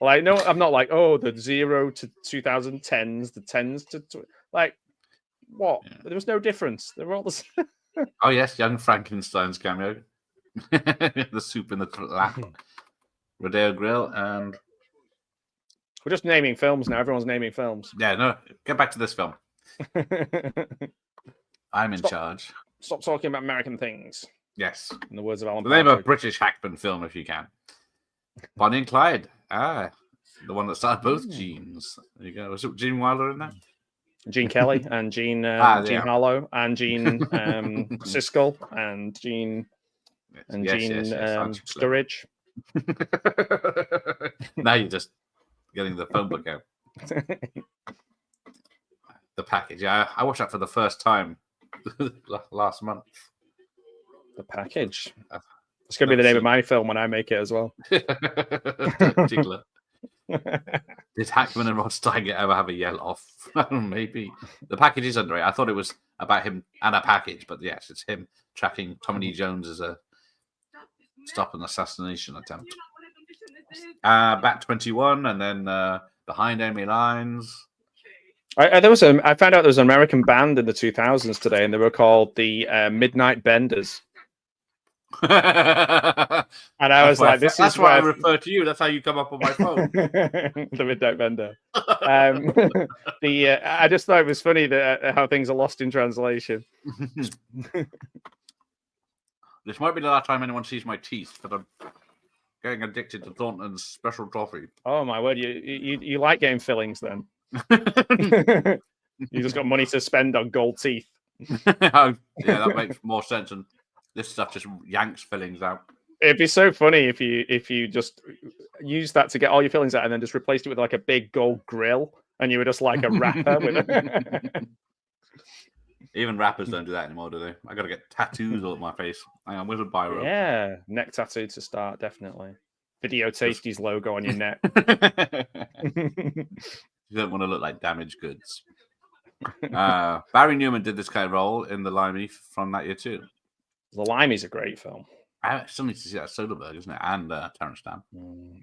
Like, no, I'm not like, the 0 to 2010s, the 10s to like, what? Yeah. There was no difference. They were all the same. Oh yes, Young Frankenstein's cameo. The soup in the lap. Rodeo Grill, and we're just naming films now. Everyone's naming films. Yeah, no, get back to this film. I'm in charge. Stop talking about American things. Yes. In the words of Alan Name a British Hackman film if you can. Bonnie and Clyde. The one that started both Genes. There you go. Was it Gene Wilder in that? Gene Kelly and Gene Harlow and Gene Siskel and Gene Sturridge. Now you're just getting the phone book out. The Package. Yeah, I watched that for the first time last month. The Package. It's going to be the name of my film when I make it as well. Did Hackman and Rod Steiger ever have a yell off? Maybe. The Package is underrated. I thought it was about him and a package, but yes, it's him tracking Tommy Lee Jones as a stop an assassination attempt. Bat 21, and then Behind Enemy Lines. I found out there was an American band in the 2000s today, and they were called the Midnight Benders. And I was like, that's why I refer to you. That's how you come up on my phone. The Midnight Bender. I just thought it was funny that how things are lost in translation. This might be the last time anyone sees my teeth, but I'm getting addicted to Thornton's special toffee. Oh my word! You like getting fillings then? You just got money to spend on gold teeth. Yeah, that makes more sense. And this stuff just yanks fillings out. It'd be so funny if you just use that to get all your fillings out and then just replaced it with like a big gold grill and you were just like a rapper with it. Even rappers don't do that anymore, do they? I got to get tattoos all over my face. Hang on, where's a biro? Yeah, neck tattoo to start, definitely. Video Tasties logo on your neck. You don't want to look like damaged goods. Barry Newman did this kind of role in The Limey from that year too. The Limey's a great film. I still need to see that Soderbergh, isn't it? And Terrence Stamp.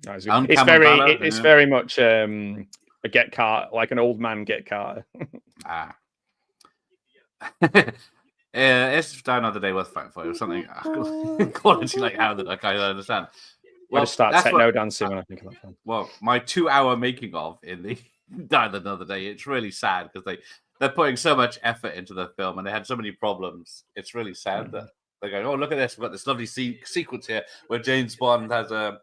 It's very much a Get Carter, like an old man Get Carter. It's Die Another Day worth fighting for. It was something quality like how that I can't understand. Well, I just start techno dancing when I think of that film. Well, my 2-hour making of in the Die Another Day, it's really sad because they're putting so much effort into the film and they had so many problems. It's really sad that they're going, oh, look at this. We've got this lovely sequence here where James Bond has a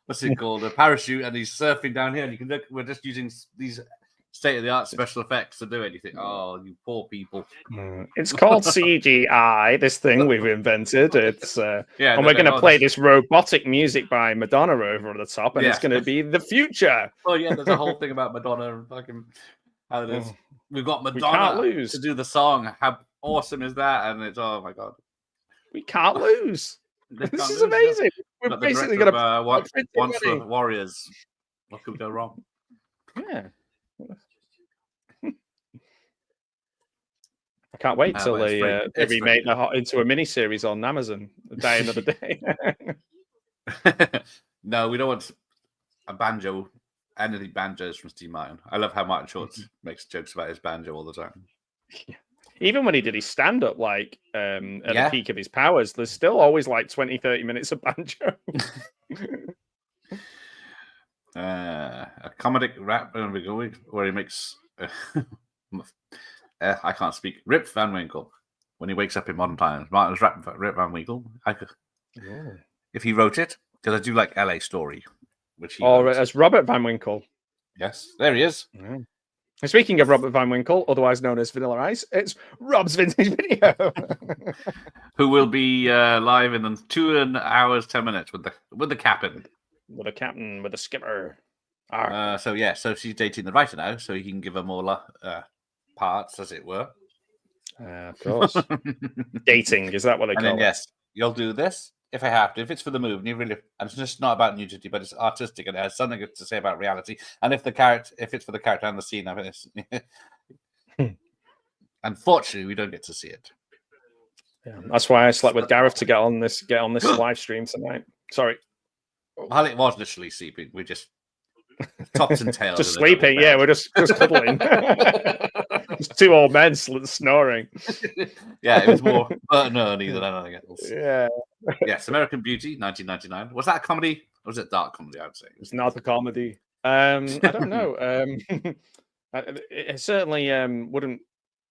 what's it called? A parachute, and he's surfing down here. And you can look, we're just using these state-of-the-art special effects to do it. You think, oh, you poor people. It's called CGI, this thing we've invented. It's and we're going to play this robotic music by Madonna over the top, and it's going to be the future. Oh, yeah, there's a whole thing about Madonna and fucking how it is. We've got Madonna to do the song. How awesome is that? And it's, oh, my God. We can't lose. This is amazing. We're basically going to... Once the Warriors. What could go wrong? Yeah. I can't wait till they remake that into a mini-series on Amazon. Die Another Day. No, we don't want a banjo. Anything banjos from Steve Martin. I love how Martin Short makes jokes about his banjo all the time. Yeah. Even when he did his stand-up, like at the peak of his powers, there's still always like 20, 30 minutes of banjo. A comedic rap where he makes... I can't speak. Rip Van Winkle. When he wakes up in modern times, Martin's Rip Van Winkle. If he wrote it, because I do like LA Story, which he wrote. As Robert Van Winkle. Yes, there he is. Yeah. Speaking of Robert Van Winkle, otherwise known as Vanilla Ice, it's Rob's Vintage Video, who will be live in 2 hours 10 minutes with the captain, with the skipper. So she's dating the writer now, so he can give her more parts, as it were. Of course. Dating, is that what they call it? Yes, you'll do this if I have to. If it's for the movie, and it's just not about nudity, but it's artistic and it has something to say about reality. And if it's for the character and the scene, I mean, unfortunately, we don't get to see it. Yeah, that's why I slept with Gareth to get on this live stream tonight. Sorry. Well, it was literally sleeping. We just tops and tails. Just sleeping, yeah. We're just cuddling. Just two old men snoring. Yeah, it was more Bert and Ernie than anything else. Yeah. Yes, American Beauty, 1999. Was that a comedy or was it dark comedy? I would say it's not a comedy. I don't know. It certainly wouldn't.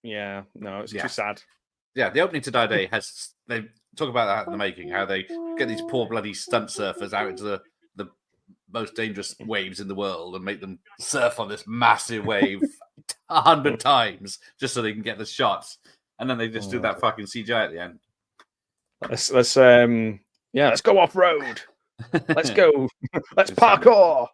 Yeah, no, it's too sad. Yeah, the opening to Die Day they talk about that in the making, how they get these poor bloody stunt surfers out into the most dangerous waves in the world and make them surf on this massive wave 100 times just so they can get the shots, and then they just do that fucking CGI at the end. Let's go off road. Let's go. Let's parkour.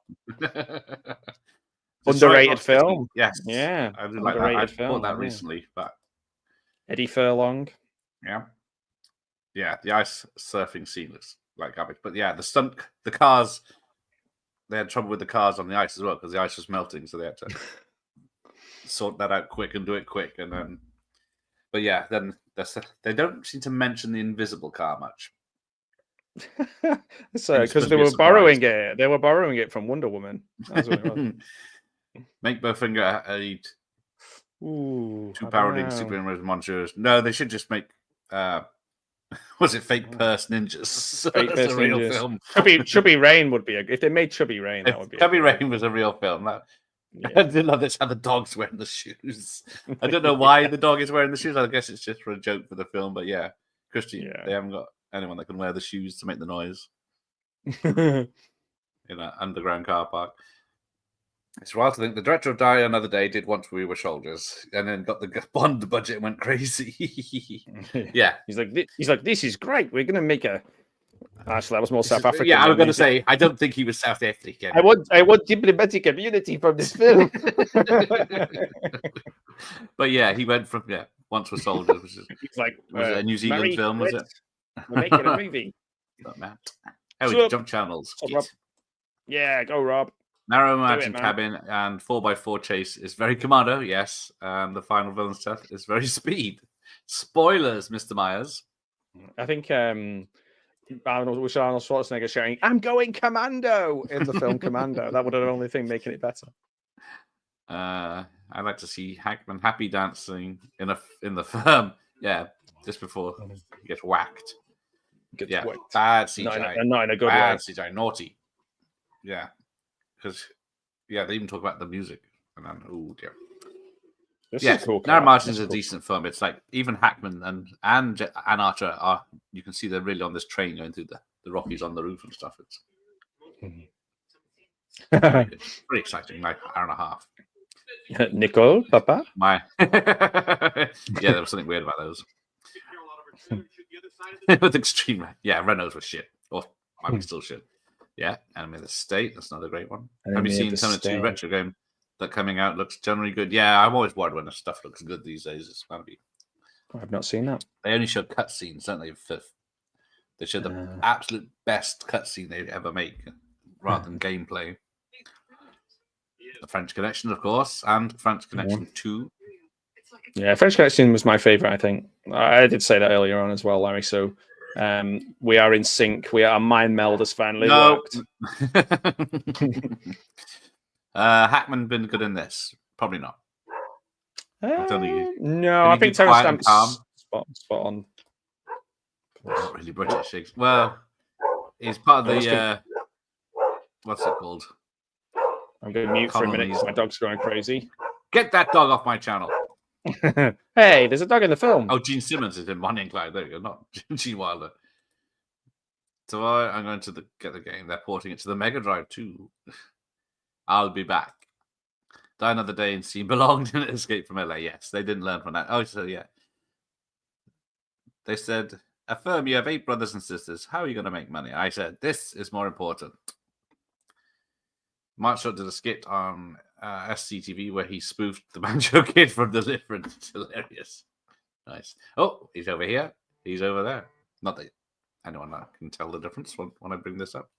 Underrated film. Yes. Yeah. I really like that. I bought that recently, but Eddie Furlong. Yeah. Yeah, the ice surfing scene looks like garbage. But yeah, the cars, they had trouble with the cars on the ice as well because the ice was melting, so they had to sort that out quick and do it quick. And then, but yeah, then they don't seem to mention the invisible car much. So because they were borrowing it. They were borrowing it from Wonder Woman. That's what it was. Make Bowfinger two parodying Superman monsters. No, they should just make was it Fake Purse Ninjas? Fake Purse real Ninjas. film. Chubby Rain would be if they made Chubby Rain, that would be Chubby Rain was a real film. I did love this how the dog's wearing the shoes. I don't know why the dog is wearing the shoes. I guess it's just for a joke for the film, but yeah. Christian, they haven't got anyone that can wear the shoes to make the noise in an underground car park. It's wild to think the director of Die Another Day did Once We Were Soldiers, and then got the Bond budget and went crazy. Yeah, he's like, this is great. We're gonna make a. Actually, that was more South African. Yeah, I was going to say, I don't think he was South African. I want diplomatic immunity from this film. But yeah, he went from Once We're Soldiers, which is like was it a New Zealand film? Was it? We're making a movie. Matt. How we jump channels. Yeah, go Rob. Narrow mountain cabin and 4x4 chase is very commando, yes. And the final villain's death is very speed. Spoilers, Mr. Myers. I think Arnold Schwarzenegger shouting, "I'm going commando" in the film Commando. That would have the only thing making it better. I'd like to see Hackman happy dancing in the firm. Yeah, just before he gets whacked. Whacked. Bad CGI. Not in a good bad way. CGI, naughty. Yeah, because they even talk about the music, and then oh dear. This is cool. Narrow Martin is a decent film. It's like even Hackman and Archer are. You can see they're really on this train going through the Rockies on the roof and stuff. It's very exciting. Like hour and a half. Nicole, Papa. There was something weird about those. With extreme, Renaults was shit, or might be still shit. Yeah, Enemy of the State. That's another great one. Have you seen Terminator 2 retro game that coming out? Looks generally good. Yeah, I'm always worried when the stuff looks good these days. It's gonna be. I've not seen that. They only show cutscenes, don't they? They show the absolute best cutscene they ever make, rather than gameplay. The French Connection, of course, and French Connection 2. Yeah, French Connection was my favorite, I think. I did say that earlier on as well, Larry. So we are in sync. Our mind meld has finally worked. Hackman been good in this? Probably not. No, I think Terrence Stamp's spot on. Not really British. Well, he's part of the what's it called? I'm going to mute for a minute because my dog's going crazy. Get that dog off my channel. Hey, there's a dog in the film. Oh, Gene Simmons is in Bonnie and Clyde. There you go, not Gene Wilder. So I'm going to get the game. They're porting it to the Mega Drive too. I'll be back. Die Another Day and Scene belonged in Escape from LA. Yes, they didn't learn from that. Oh, so yeah. They said, affirm you have 8 brothers and sisters. How are you going to make money? I said, this is more important. Mark Short did a skit on SCTV where he spoofed the Banjo Kid from Deliverance. It's hilarious. Nice. Oh, he's over here. He's over there. Not that anyone can tell the difference when I bring this up.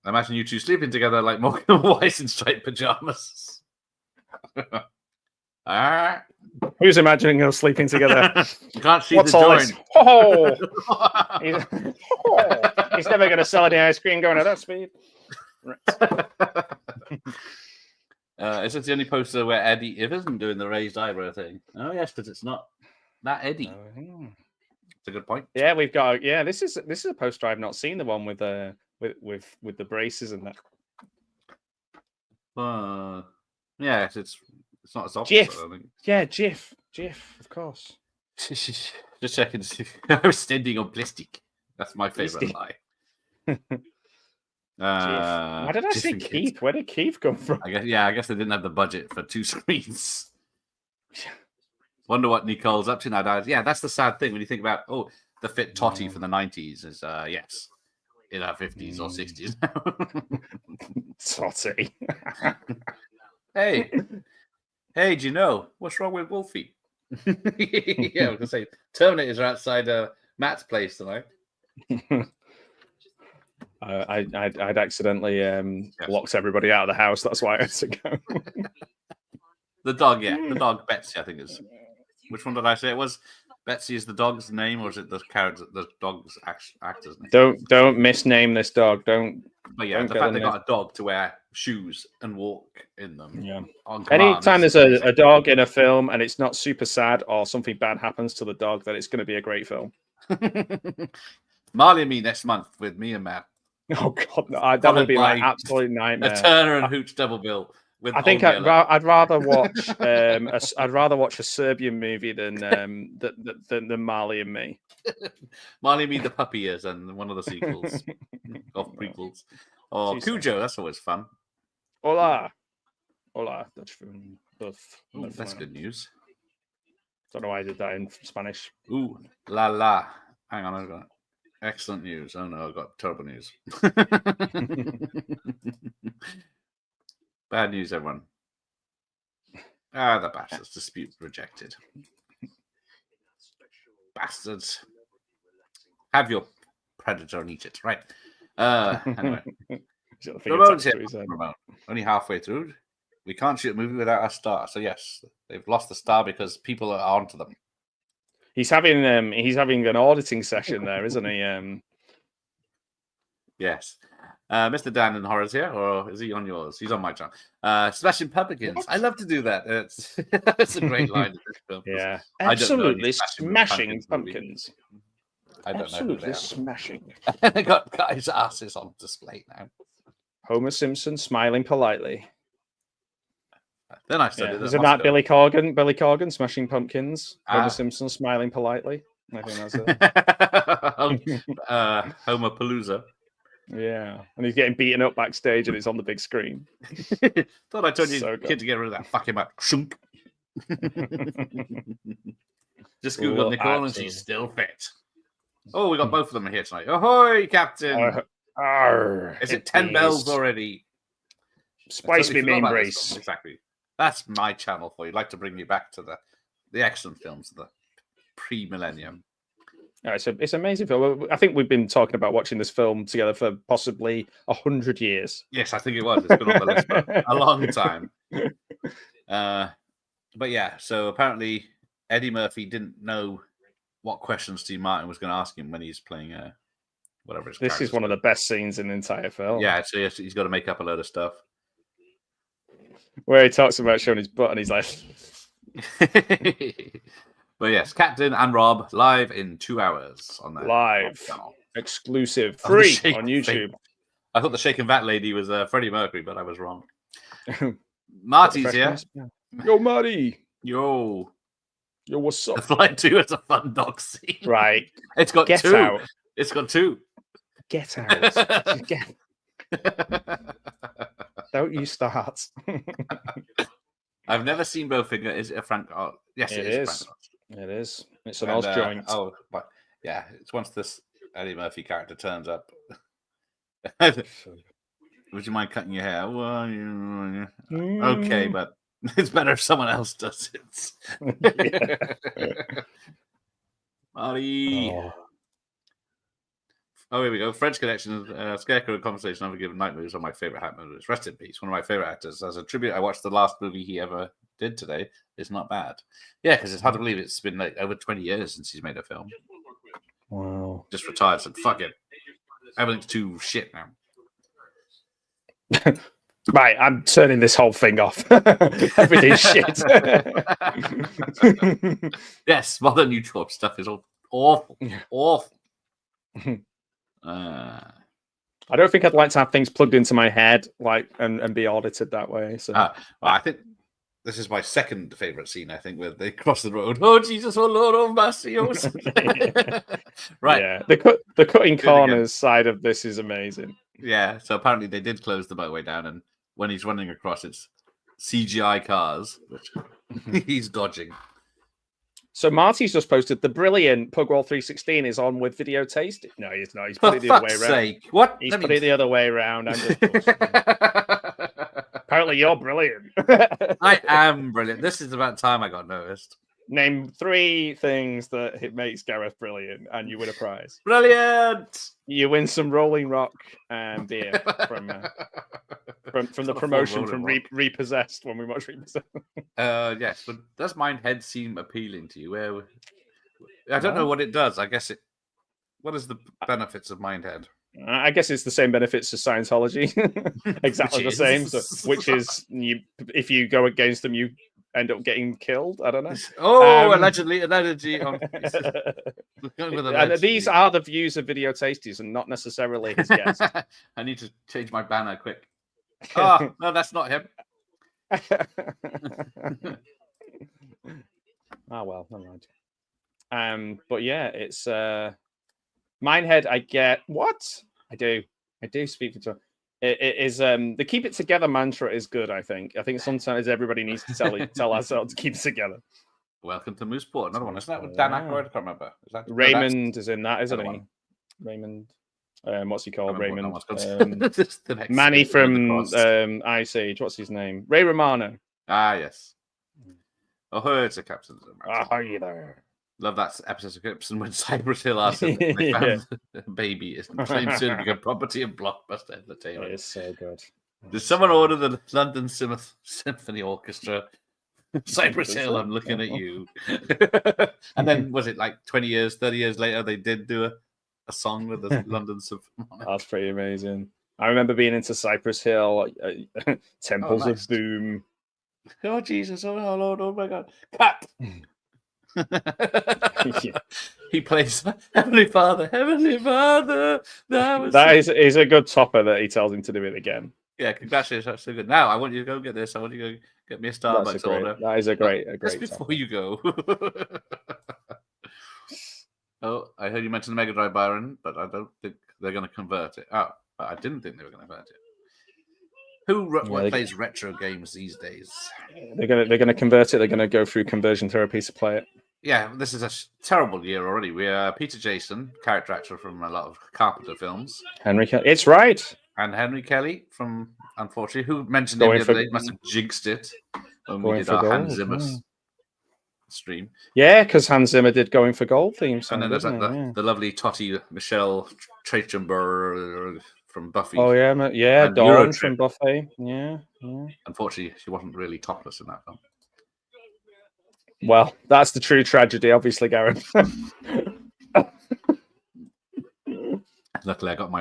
I imagine you two sleeping together like Morgan and Weiss in striped pajamas. Who's imagining us sleeping together? You can't see What's the all joint. this? He's never going to sell any ice cream going at that speed. Right. Is this the only poster where Eddie isn't doing the raised eyebrow thing? Oh yes, because it's not that Eddie. It's a good point. Yeah, we've got. Yeah, this is a poster I've not seen. The one with the braces and that. Yeah, it's not as obvious. Jiff. Yeah, Jiff, of course. Just checking to see. I was standing on plastic. That's my favorite lie. Why did I say Keith? Where did Keith come from? I guess they didn't have the budget for 2 screens. Wonder what Nicole's up to now. Yeah, that's the sad thing when you think about the fit Totty from the 90s is yes, in our 50s or 60s now. Totty. Hey, do you know what's wrong with Wolfie? Yeah, I was gonna say Terminators are outside Matt's place tonight. I'd accidentally locked everybody out of the house. That's why I had to go. The dog Betsy, I think is. Which one did I say it was? Betsy is the dog's name, or is it the character, the dog's actor's name? Don't misname this dog. Don't. But yeah, the fact they got a dog to wear shoes and walk in them. Yeah. Anytime there's a dog in a film and it's not super sad or something bad happens to the dog, then it's going to be a great film. Marley and Me next month with me and Matt. Oh God, no, that would be my absolute nightmare. A Turner and Hooch double bill. I think I'd rather watch I'd rather watch a Serbian movie than Marley and Me. Marley and Me, the puppy years, and one of the sequels of prequels. Oh, Cujo, that's always fun. Hola. That's good news. Don't know why I did that in Spanish. Ooh, la la. Hang on, I've got excellent news. Oh no, I've got terrible news. Bad news, everyone. The bastards. Dispute rejected. Bastards. Have your predator and eat it. Right. Anyway. He's got the thing Ramon's attached here. to his head. Ramon. Only halfway through. We can't shoot a movie without our star. So yes, they've lost the star because people are onto them. He's having an auditing session there, isn't he? Yes. Mr. Dan in Horrors here, or is he on yours? He's on my channel. Smashing Pumpkins. What? I love to do that. It's a great line in this film. Yeah, I don't know any absolutely smashing pumpkins. pumpkins. I don't Absolutely know who they smashing. are. They got guys' asses on display now. Homer Simpson smiling politely. Then I studied. Isn't that Billy Corgan? Billy Corgan smashing pumpkins. Homer Simpson smiling politely. I think that's it. Homer Palooza. Yeah, and he's getting beaten up backstage, and it's on the big screen. Thought I told you, So kid, to get rid of that fucking mouth. Shunk. Just Google Nicole, and she's still fit. Oh, we got both of them here tonight. Ahoy, Captain! Is it 10 bells already? Spice me main brace. Exactly. That's my channel for you. I'd like to bring you back to the excellent films of the pre-millennium. It's an amazing film. I think we've been talking about watching this film together for possibly 100 years. Yes, I think it was. It's been on the list for a long time. But yeah, so apparently Eddie Murphy didn't know what questions Steve Martin was going to ask him when he's playing whatever. This is one of the best scenes in the entire film. Yeah, so he's got to make up a load of stuff. Where he talks about showing his butt and he's like... But yes, Captain and Rob live in 2 hours on that. Live. Exclusive. Free on YouTube. I thought the Shake and Vat lady was Freddie Mercury, but I was wrong. Marty's here. Yo, Marty. Yo, what's up? The Flight 2 is a fun dog scene. Right. It's got Get two. Out. It's got two. Get out. Don't you start. I've never seen Bowfinger. Is it a Frank? Oh, yes, it is. It is. It's an Oz joint. Oh, but yeah, it's once this Eddie Murphy character turns up. Would you mind cutting your hair? Well, okay, but it's better if someone else does it. Marty. Oh, here we go. French Connection, Scarecrow Conversation, Unforgiven Night Moves are my favorite Hackman movies. Rest in peace. One of my favorite actors. As a tribute, I watched the last movie he ever did today. It's not bad. Yeah, because it's hard to believe it's been like over 20 years since he's made a film. Wow. Just retired, said, fuck it. Everything's too shit now. Right, I'm turning this whole thing off. Everything's shit. Yes, modern YouTube stuff is all awful. Awful. I don't think I'd like to have things plugged into my head, like and be audited that way. So well, I think this is my second favorite scene. I think where they cross the road. Oh Jesus! Oh Lord! Oh mercy! Oh, right. Yeah, the cutting corners side of this is amazing. Yeah. So apparently they did close the motorway down, and when he's running across, it's CGI cars, which he's dodging. So Marty's just posted the brilliant Pugwall 316 is on with video tasting. No, he's not. He's put it the other way around. Sake. What? He's put it the other way around. Apparently, you're brilliant. I am brilliant. This is about time I got noticed. Name 3 things that it makes Gareth brilliant, and you win a prize. Brilliant! You win some Rolling Rock and beer from the promotion from Repossessed when we watched Repossessed. Yes, but does Mindhead seem appealing to you? I don't know what it does. I guess it. What is the benefits of Mindhead? I guess it's the same benefits as Scientology. Exactly the same. So, which is if you go against them, you end up getting killed. I don't know. Oh, allegedly. And these are the views of Video Tasties and not necessarily his guest. I need to change my banner quick. Oh, no, that's not him. Well, never mind. But yeah, it's Mindhead. I get what I do speak for time. It is the keep it together mantra is good. I think sometimes everybody needs to tell ourselves to keep it together. Welcome to Mooseport. Another one. Isn't that with Dan Aykroyd? I can't remember. Is that Raymond is in that, isn't he? Raymond. What's he called? Raymond. Manny from Ice Age. What's his name? Ray Romano. Ah, yes. Oh, it's a Captain. Hi there. Love that episode of Gibson when Cypress Hill asked if they found a baby and claims to become property of Blockbuster Entertainment. It is so good. Did someone order the London Symphony Orchestra? Cypress Hill, I'm looking at you. And then was it like 20 years, 30 years later, they did do a song with the London Symphony? That's pretty amazing. I remember being into Cypress Hill, Temples of Doom. Oh, Jesus. Oh, Lord. Oh, my God. Cut. He plays Heavenly Father. Heavenly Father. That is a good topper that he tells him to do it again. Yeah, congratulations. That's so good. Now, I want you to go get this. I want you to go get me a Starbucks order. That is a great just before topper. you go. Oh, I heard you mention the Mega Drive, Byron, but I don't think they're going to convert it. Oh, but I didn't think they were going to convert it. Who plays retro games these days? They're gonna convert it. They're gonna go through conversion therapy to play it. Yeah, this is a terrible year already. We are Peter Jason, character actor from a lot of Carpenter films. Henry Kelly. It's right. And Henry Kelly from, unfortunately, who mentioned him the other day, must have jinxed it when we did our Hans Zimmer stream. Yeah, because Hans Zimmer did Going for Gold theme song. And then there's like the lovely Tottie Michelle Trachtenberg from Buffy. Oh yeah, Dawn from Buffy. Yeah. Unfortunately, she wasn't really topless in that film. Well, that's the true tragedy, obviously, Gareth. Luckily, I got my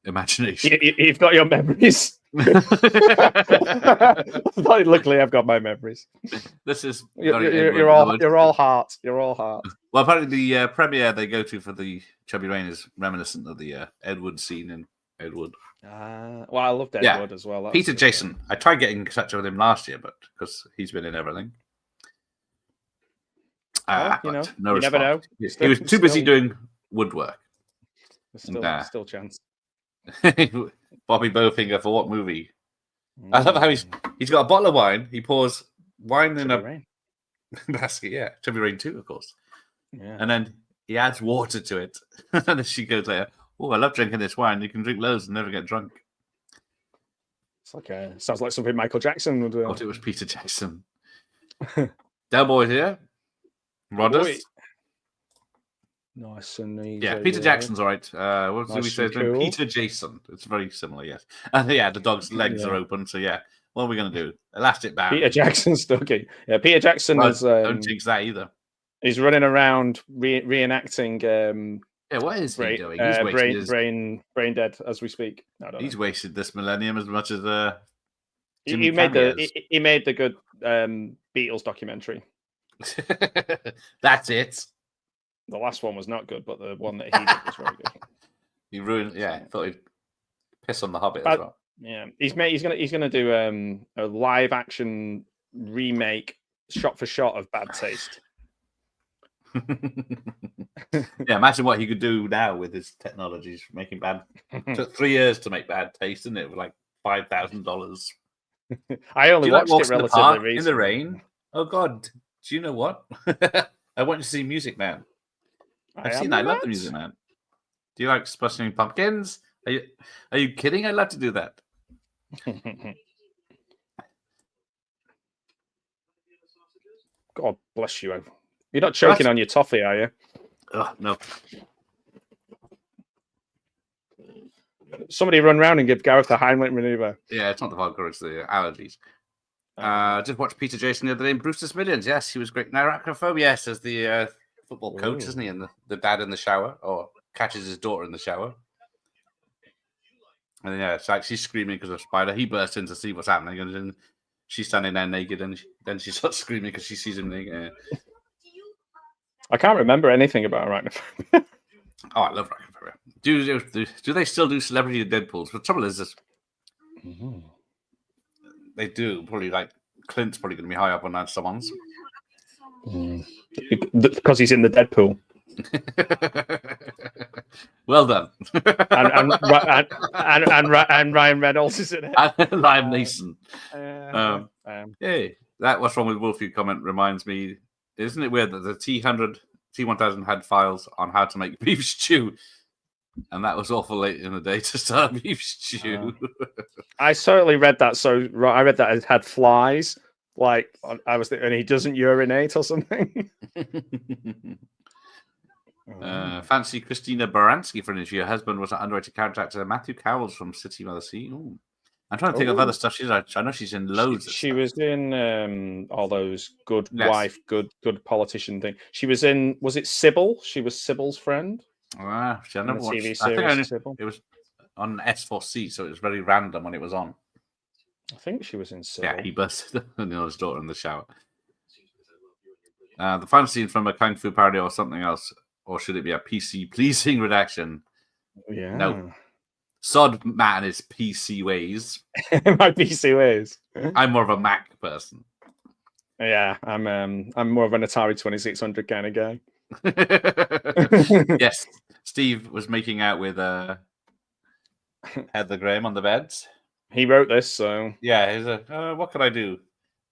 imagination. You've got your memories. Luckily, I've got my memories. This is you're all heart. You're all heart. Well, apparently the premiere they go to for the Chubby Rain is reminiscent of the Edward scene in Edward. Well, I loved Edward as well. Peter Jason. I tried getting in touch with him last year, but because he's been in everything. No you response. Never know. He was too busy doing woodwork. Still chance. Bobby Bowfinger for what movie? I love how he's got a bottle of wine. He pours wine in a basket. Yeah, Chubby Rain 2, of course. Yeah. And then he adds water to it. And then she goes later, "Oh, I love drinking this wine. You can drink loads and never get drunk." It's sounds like something Michael Jackson would do. I thought it was Peter Jackson. Del Boy's here. Rodders. Nice and easy. Yeah, Peter Jackson's all right. What do we say? Cool. Peter Jason. It's very similar, yes. And yeah, the dog's legs are open. So yeah, what are we going to do? Elastic band. Peter Jackson's stucky. Yeah, Peter Jackson is. Don't jinx that either. He's running around reenacting. What is he doing? He's brain dead as we speak. He's wasted this millennium as much as he made the good Beatles documentary. That's it. The last one was not good, but the one that he did was very good. He ruined. Yeah, thought he'd piss on the Hobbit as well. Yeah, he's gonna do a live action remake, shot for shot, of Bad Taste. Yeah, imagine what he could do now with his technologies for making bad. It took 3 years to make Bad Taste, didn't it? With like $5,000. I only watched it relatively recently. In the rain. Oh God, do you know what? I want you to see Music Man. I've seen that. I love the Music Man. Do you like Splashing Pumpkins? Are you kidding? I'd love to do that. God bless you. You're not choking on your toffee, are you? Oh, no. Somebody run round and give Gareth a Heimlich maneuver. Yeah, it's not the vodka, it's the allergies. Just watched Peter Jason the other day in Brewster's Millions. Yes, he was great. Now, Arachnophobia, yes, as the football coach, isn't he? And the dad in the shower, or catches his daughter in the shower. And yeah, it's like she's screaming because of a spider. He bursts in to see what's happening, and then she's standing there naked, and then she starts screaming because she sees him naked. I can't remember anything about Arachnophobia. Oh, I love Arachnophobia. Do they still do celebrity Deadpools? But the trouble is this. Mm-hmm. They do. Probably like Clint's probably going to be high up on that someone's. Because he's in the Deadpool. Well done. and Ryan Reynolds is in it. And Liam Neeson. Hey, that What's Wrong with Wolfie comment reminds me. Isn't it weird that the T1000 had files on how to make beef stew? And that was awful late in the day to start beef stew. I certainly read that. So I read that it had flies. Like I was thinking, and he doesn't urinate or something. Fancy Christina Baranski for an interview. Her husband was an underrated character actor, Matthew Cowles from City Mother Sea. Ooh. I'm trying to think of other stuff she's. I know she's in loads. She was in all those good wife, good politician thing. She was in. Was it Sybil? She was Sybil's friend. I never watched. TV series, it was on S4C, so it was very random when it was on. I think she was in Sybil. Yeah, he busted his daughter in the shower. The final scene from a Kung Fu parody or something else, or should it be a PC pleasing redaction? Yeah. No. Sod Matt and his PC ways. My PC ways. I'm more of a Mac person. Yeah, I'm more of an Atari 2600 kind of guy. Yes, Steve was making out with Heather Graham on the beds. He wrote this, so yeah, he's what could I do?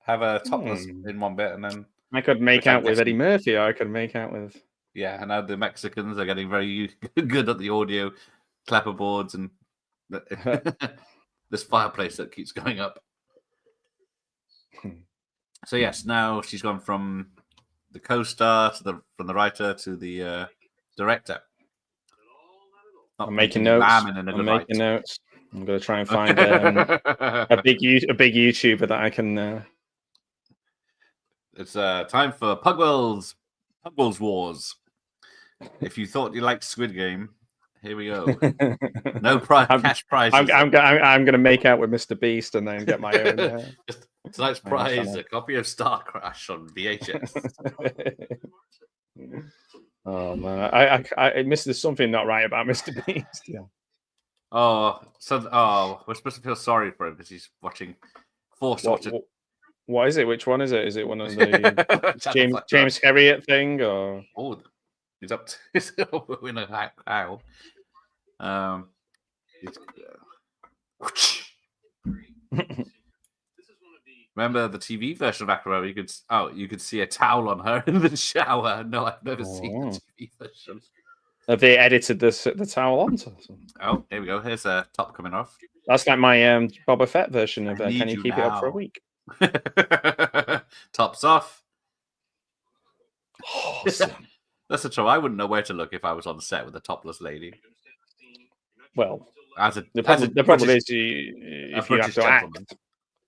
Have a topless in one bit, and then I could make out with Eddie Murphy. Or I could make out with and now the Mexicans are getting very good at the audio clapperboards and this fireplace that keeps going up. So yes, now she's gone from the co-star to from the writer to the director. I'm making notes. I'm making notes. I'm going to try and find a big YouTuber that I can. It's time for Pugwell's Wars. If you thought you liked Squid Game, here we go. No cash prizes. I'm going to make out with Mr. Beast and then get my own. Tonight's prize: a copy of Star Crash on VHS. Oh man, I missed. There's something not right about Mr. Beast. Yeah. We're supposed to feel sorry for him because he's forced watching. What is it? Which one is it? Is it one of the James Herriot thing or? Oh, he's up to in a how. Remember the TV version of Acrobat? You could see a towel on her in the shower. No, I've never seen the TV version. Have they edited the towel onto? Oh, here we go. Here's a top coming off. That's like my Boba Fett version of Can You Keep It Up for a Week? Tops off. Awesome. That's the trouble. I wouldn't know where to look if I was on set with a topless lady. well, the problem is if you have to act.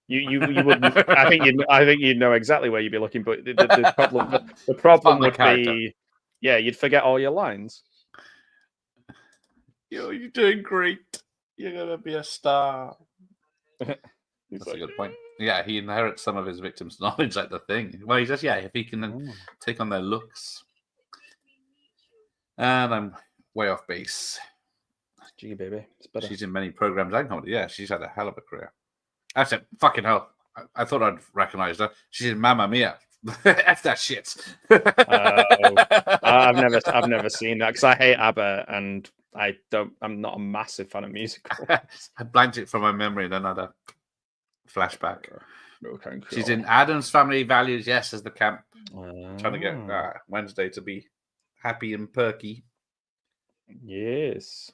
You wouldn't. I think you'd know exactly where you'd be looking, but the problem would be, you'd forget all your lines. You're doing great. You're gonna be a star. That's a good point. Yeah, he inherits some of his victims' knowledge, like the thing. Well, he says, if he can take on their looks. And I'm way off base. Gee, baby, it's better. She's in many programs and comedy. Yeah, she's had a hell of a career. I said, fucking hell. I thought I'd recognize her. She's in Mamma Mia. F that shit. I've never seen that because I hate ABBA and I'm not a massive fan of musicals. I blanked it from my memory and then had a flashback. Okay, cool. She's in Adam's Family Values, yes, as the camp. Trying to get Wednesday to be happy and perky. Yes.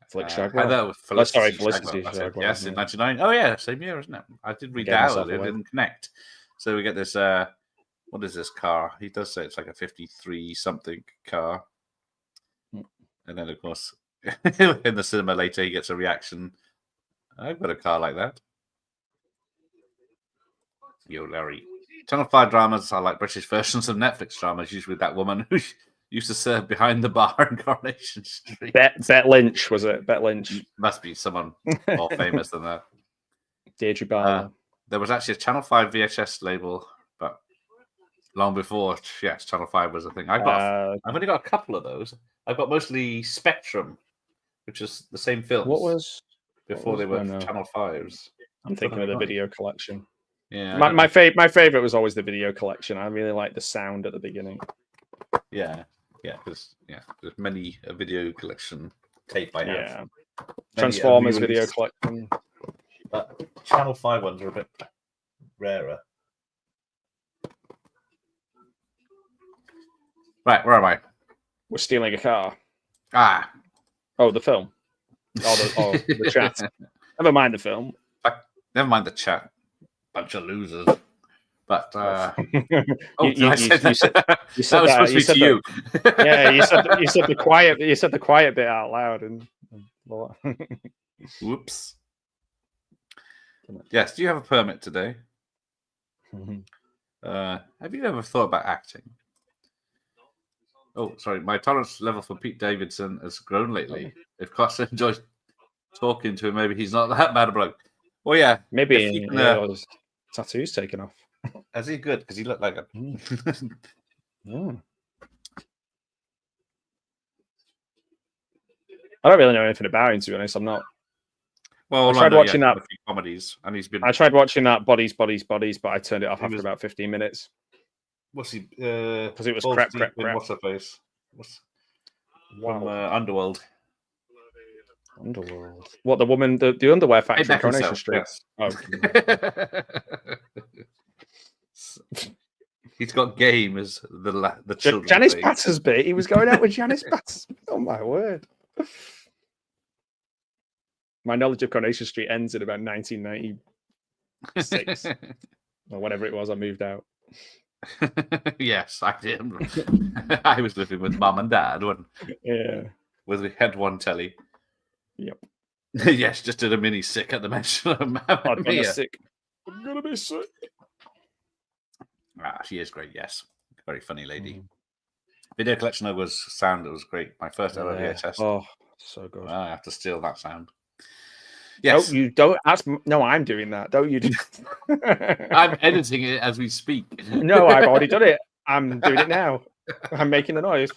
Flick Shagwell. Felicity Shagwell. Yes, in 99. Oh, yeah, same year, isn't it? I did read that. It didn't connect. So we get this, what is this car? He does say it's like a 53-something car. And then, of course, in the cinema later, he gets a reaction. I've got a car like that. Yo, Larry. Channel 5 dramas are like British versions of Netflix dramas, usually with that woman who used to serve behind the bar in Coronation Street. Bet Lynch, was it? Bet Lynch. Must be someone more famous than that. Deirdre Barlow. There was actually a Channel 5 VHS label, but long before, Channel 5 was a thing. I've only got a couple of those. I've got mostly Spectrum, which is the same films. Before they were Channel 5s. I'm thinking of the video collection. Yeah. My favorite was always the video collection. I really liked the sound at the beginning. Yeah, because there's many a video collection tape I have. Yeah. Transformers video collection. But Channel 5 ones are a bit rarer. Right, where am I? We're stealing a car. Oh, the film. The chat. Never mind the film. Never mind the chat. Bunch of losers. But you said that was supposed to be to you. Yeah, you said the quiet bit out loud, and whoops. Yes. Do you have a permit today? Have you ever thought about acting? Oh, sorry. My tolerance level for Pete Davidson has grown lately. If Costa enjoys talking to him, maybe he's not that bad a bloke. Well, yeah. Maybe his tattoo's taken off. Is he good? Because he looked like a... I don't really know anything about him, to be honest. I'm not. Well, I tried watching that. A few comedies, and he's been. I tried watching that Bodies, but I turned it off after about 15 minutes. What's he? Because it was crap. What's her face? From Underworld. Underworld. What, the woman, the underwear factory in Coronation Street? Yes. Oh. He's got game as the children. Janice Battersby. He was going out with Janice Battersby. Oh my word. My knowledge of Coronation Street ends in about 1996 or whatever it was. I moved out. Yes, I did. I was living with mum and dad with we had one telly. Yep. Yes, just did a mini sick at the mention of Mamma Mia. I'm gonna be sick. She is great. Yes, very funny lady. Video collection was sound. It was great. My first ever VHS. Oh, so good. I have to steal that sound. Yes. No, you don't ask. No, I'm doing that. Don't you? I'm editing it as we speak. No, I've already done it. I'm doing it now. I'm making the noise.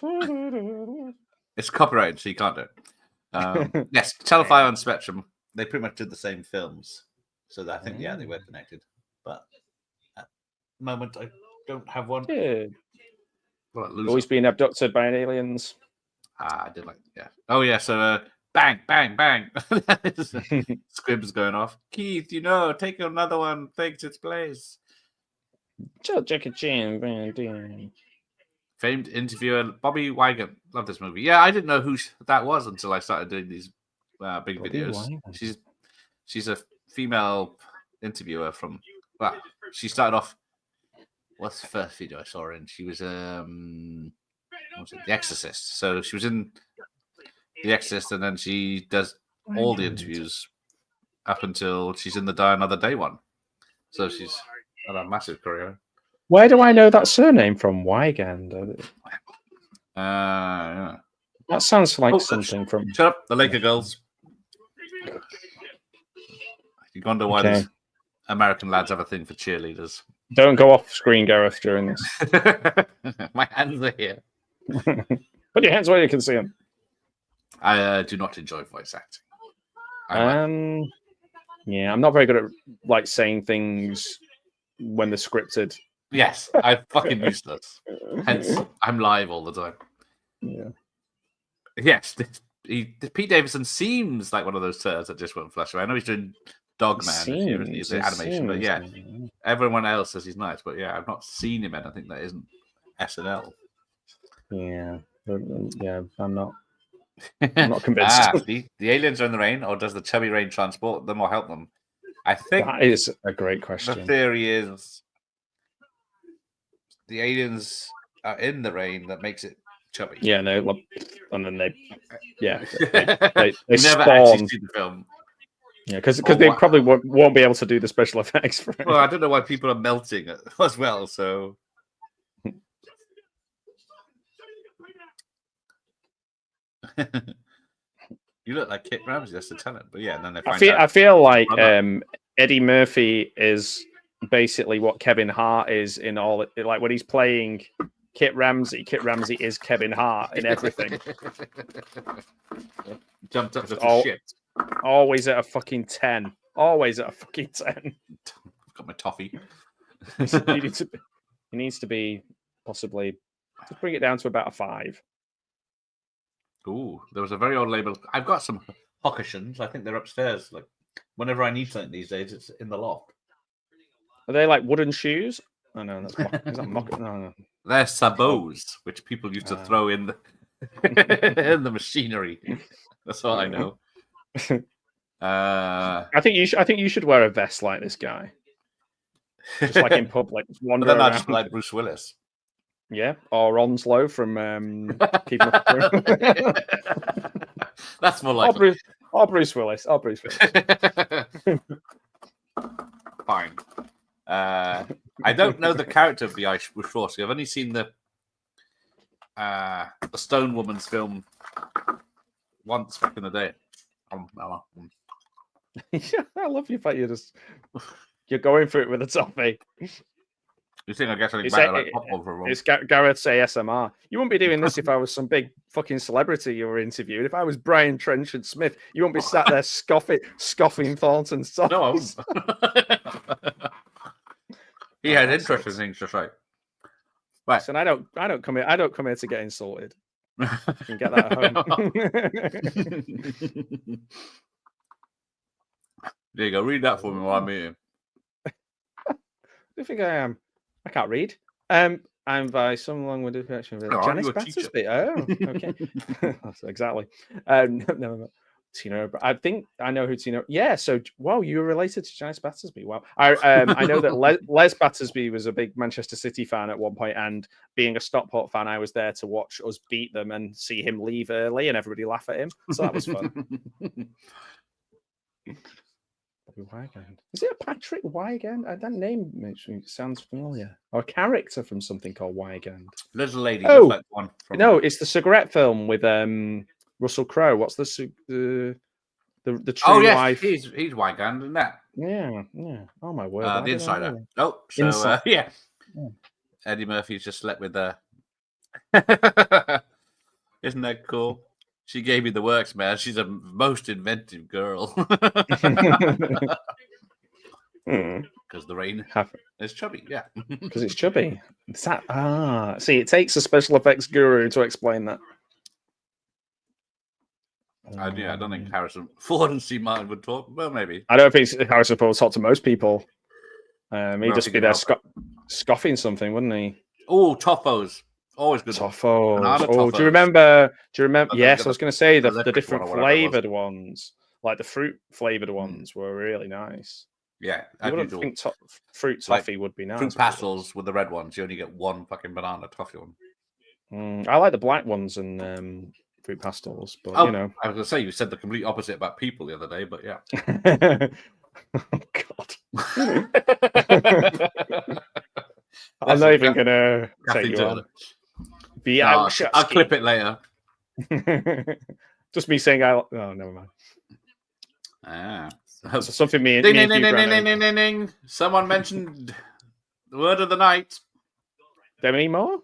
It's copyrighted, so you can't do it. Yes, Telefire and Spectrum. They pretty much did the same films, so that I think they were connected. But at the moment, I don't have one. Yeah. Always being abducted by aliens. I did like Oh yeah, so bang, bang, bang. Squibs going off. Keith, take another one, takes its place. Famed interviewer Bobby Wygant. Love this movie. Yeah, I didn't know who that was until I started doing these big videos. She's a female interviewer from. Well, she started off. What's the first video I saw her in? She was The Exorcist. So she was in The Exorcist, and then she does all the interviews up until she's in the Die Another Day one. So she's had a massive career. Where do I know that surname from? Wygand. Yeah. That sounds like something from. Shut up, the Laker girls. You wonder why these American lads have a thing for cheerleaders. Don't go off screen, Gareth, during this. My hands are here. Put your hands where you can see them. I do not enjoy voice acting. Yeah, I'm not very good at saying things when they're scripted. Yes, I'm fucking useless. Hence, I'm live all the time. Yeah. Yes, Pete Davidson seems like one of those turds that just won't flush away. I know he's doing Dogman, the animation, but yeah, everyone else says he's nice. But yeah, I've not seen him in anything that isn't SNL. Yeah, I'm not convinced. The aliens are in the rain, or does the chubby rain transport them or help them? I think that is a great question. The theory is the aliens are in the rain that makes it chubby. Yeah, no, and then they never spawn. actually see the film. Yeah, because they probably won't be able to do the special effects for it. Well, I don't know why people are melting as well. So. You look like Kit Ramsey. That's the talent, but yeah. And then they find I feel like Eddie Murphy is basically what Kevin Hart is in all. Like when he's playing Kit Ramsey is Kevin Hart in everything. Jumped up to shit. Always at a fucking 10. Always at a fucking 10. I've got my toffee. He needs to be possibly just bring it down to about a 5. Ooh, there was a very old label. I've got some Hockashins. I think they're upstairs. Like whenever I need something these days, it's in the loft. Are they like wooden shoes? Oh no, is that no. They're sabots, which people used to throw in the in the machinery. That's all I know. I think you should wear a vest like this guy. just like in public, But wandering then I around. just like Bruce Willis. Yeah, or Onslow from Keeping Up Appearances. That's more like or Bruce Willis. Fine. I don't know the character of the Irish Bushwalski. I've only seen the Stone Woman's film once back in the day. Yeah, I love you, but you're going for it with a toffee. You think I get something better like popcorn for a It's Gareth's ASMR. You wouldn't be doing this if I was some big fucking celebrity you were interviewing. If I was Brian Trenchard Smith, you wouldn't be sat there scoffing Thornton sauce. No, I wouldn't. He had interesting things to say. Right. And I don't come here to get insulted. You can get that at home. There you go. Read that for me while I'm eating. Do you think I am? I can't read. I'm by some long-winded version of it. Janice Battersby. Oh, okay. Exactly. No. Tina, I think I know who Tina. Yeah. So, wow, you were related to Janice Battersby. Wow. I know that Les Battersby was a big Manchester City fan at one point, and being a Stockport fan, I was there to watch us beat them and see him leave early, and everybody laugh at him. So that was fun. Wygand. Is it a Patrick Wygand? That name sounds familiar. Or a character from something called Wygand. There's a lady. Oh, like one no, it's the cigarette film with Russell Crowe. What's the true wife? He's Wygand, isn't that? Yeah. Oh my word! The Insider. Oh, so yeah. Eddie Murphy's just slept with her. Isn't that cool? She gave me the works, man. She's a most inventive girl. Because the rain is chubby, yeah. Because it's chubby. See, it takes a special effects guru to explain that. I don't think Harrison Ford and Steve Martin would talk. Well, maybe. I don't think Harrison Ford would talk to most people. He'd just be there scoffing something, wouldn't he? Oh, Toffos. Always good. Toffos. Oh, do you remember? Yes, I was going to say the different flavored ones, like the fruit flavored ones, were really nice. Yeah, I wouldn't think fruit toffee would be nice. Fruit pastels with the red ones, you only get one fucking banana toffee one. I like the black ones and fruit pastels, but I was going to say you said the complete opposite about people the other day, but yeah. Oh God. I'm not even gonna take you on. I'll clip it later. Just me saying oh, never mind. So something me and ding. Someone mentioned the word of the night. Demi Moore?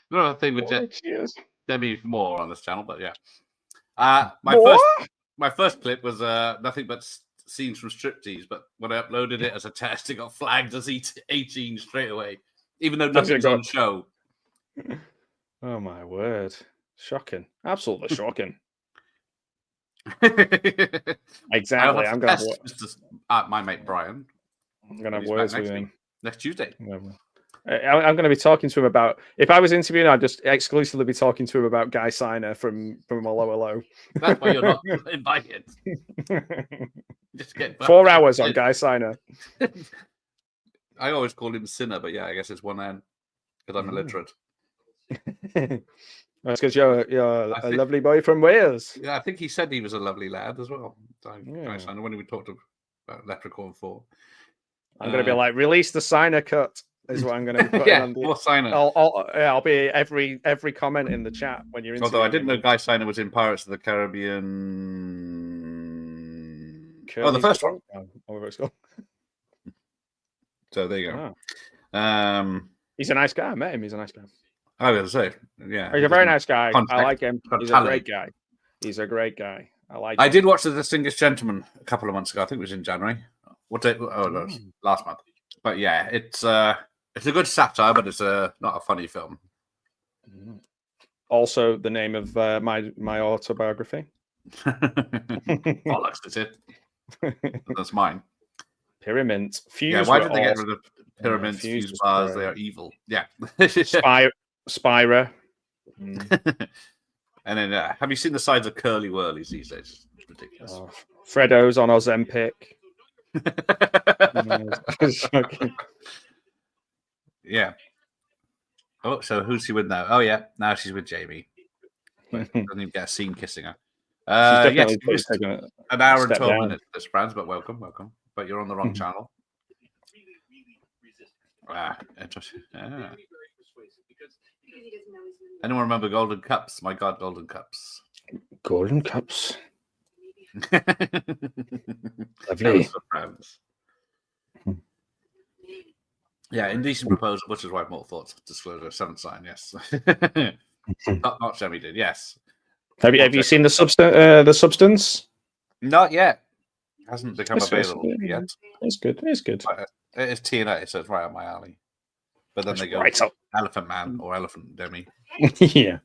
Another thing with Demi Moore on this channel, but yeah. My first clip was nothing but scenes from striptease, but when I uploaded it as a test, it got flagged as 18 straight away, even though nothing's on show. Oh my word! Shocking! Absolutely shocking. Exactly. I'm going to my mate Brian. I'm going to have words with him next Tuesday. I'm going to be talking to him about. If I was interviewing, I'd just exclusively be talking to him about Guy Signer from Hello. That's why you're not invited. Just get 4 hours on Guy Signer. I always call him Sinner, but yeah, I guess it's one N because I'm illiterate. That's because you're a lovely boy from Wales. Yeah, I think he said he was a lovely lad as well. Guy Signer, when we talked about Leprechaun 4. I'm going to be like, release the Signer cut. Is what I'm going to be putting on the. What Signer? I'll be every comment in the chat when you're. Although I didn't know Guy Signer was in Pirates of the Caribbean. The first one. Whatever it's called. So there you go. Oh. He's a nice guy. I met him. He's a nice guy. I was going to say, yeah. He's a very nice guy. I like him. He's a great guy. He's a great guy. I did watch The Distinguished Gentleman a couple of months ago. I think it was in January. What day? Oh, no, last month. But yeah, it's a good satire, but it's not a funny film. Also, the name of my autobiography. Bollocks, that's it. That's mine. Pyramids. Yeah, why did they get rid of pyramids? Fuse bars, they are evil. Yeah. Spira. And then, have you seen the sides of curly whirlies these days? It's ridiculous. Oh, Freddo's on Ozempic. Yeah. Oh, so who's she with now? Oh, yeah. Now she's with Jamie. But doesn't even get a scene kissing her. Yes, an hour and 12 minutes, this Franz, but welcome. But you're on the wrong channel. Interesting. Yeah. Anyone remember Golden Cups? My God, Golden Cups. Golden Cups. Lovely. Yeah, Indecent Proposal, which is why I've more thoughts. Disclosure, Seventh Sign, yes. Not Jemmy did, yes. Have you seen the substance? Not yet. Hasn't become available yet. It's good. It's good. It is TNA, so it's right up my alley. But then they go Elephant Man or Elephant Demi. Yeah,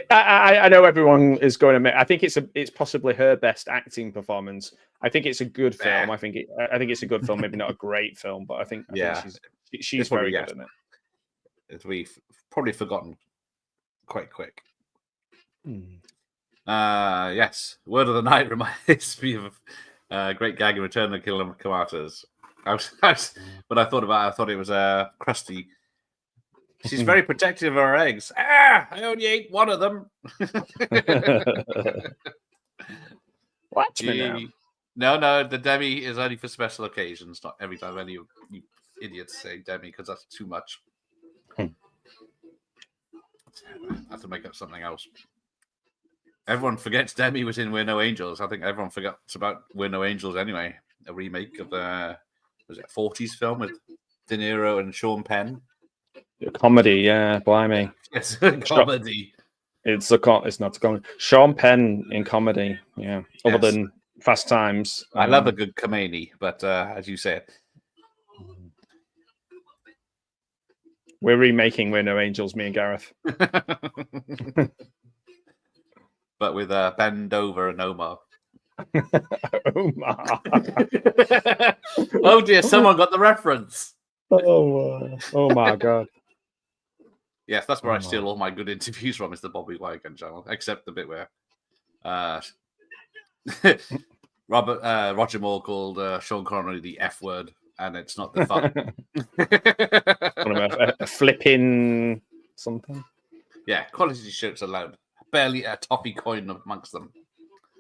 I know everyone is going to admit. I think it's possibly her best acting performance. I think it's a good film. I think it's a good film. Maybe not a great film, but I think she's very good in it. We've probably forgotten quite quick. Yes, Word of the Night reminds me of great gag in Return of the Killer Tomatoes. But I thought it was Krusty. She's very protective of her eggs. I only ate one of them. Watch me now. No, the demi is only for special occasions, not every time any of you idiots say demi, because that's too much. I have to make up something else. Everyone forgets Demi was in We're No Angels. I think everyone forgets about We're No Angels anyway. A remake of was it a 40s film with De Niro and Sean Penn? A comedy, yeah, blimey. It's a comedy. It's not a comedy. Sean Penn in comedy, yeah. Other than Fast Times. I love a good comedy, but as you said, we're remaking We're No Angels, me and Gareth. But with Ben Dover and Omar. Omar. Oh dear, someone got the reference. Oh my God. Yes, that's where I steal all my good interviews from, is the Bobby Wygan channel, except the bit where Roger Moore called Sean Connery the F word, and it's not the fun. a flipping something. Yeah, quality shirts allowed. Barely a toffee coin amongst them.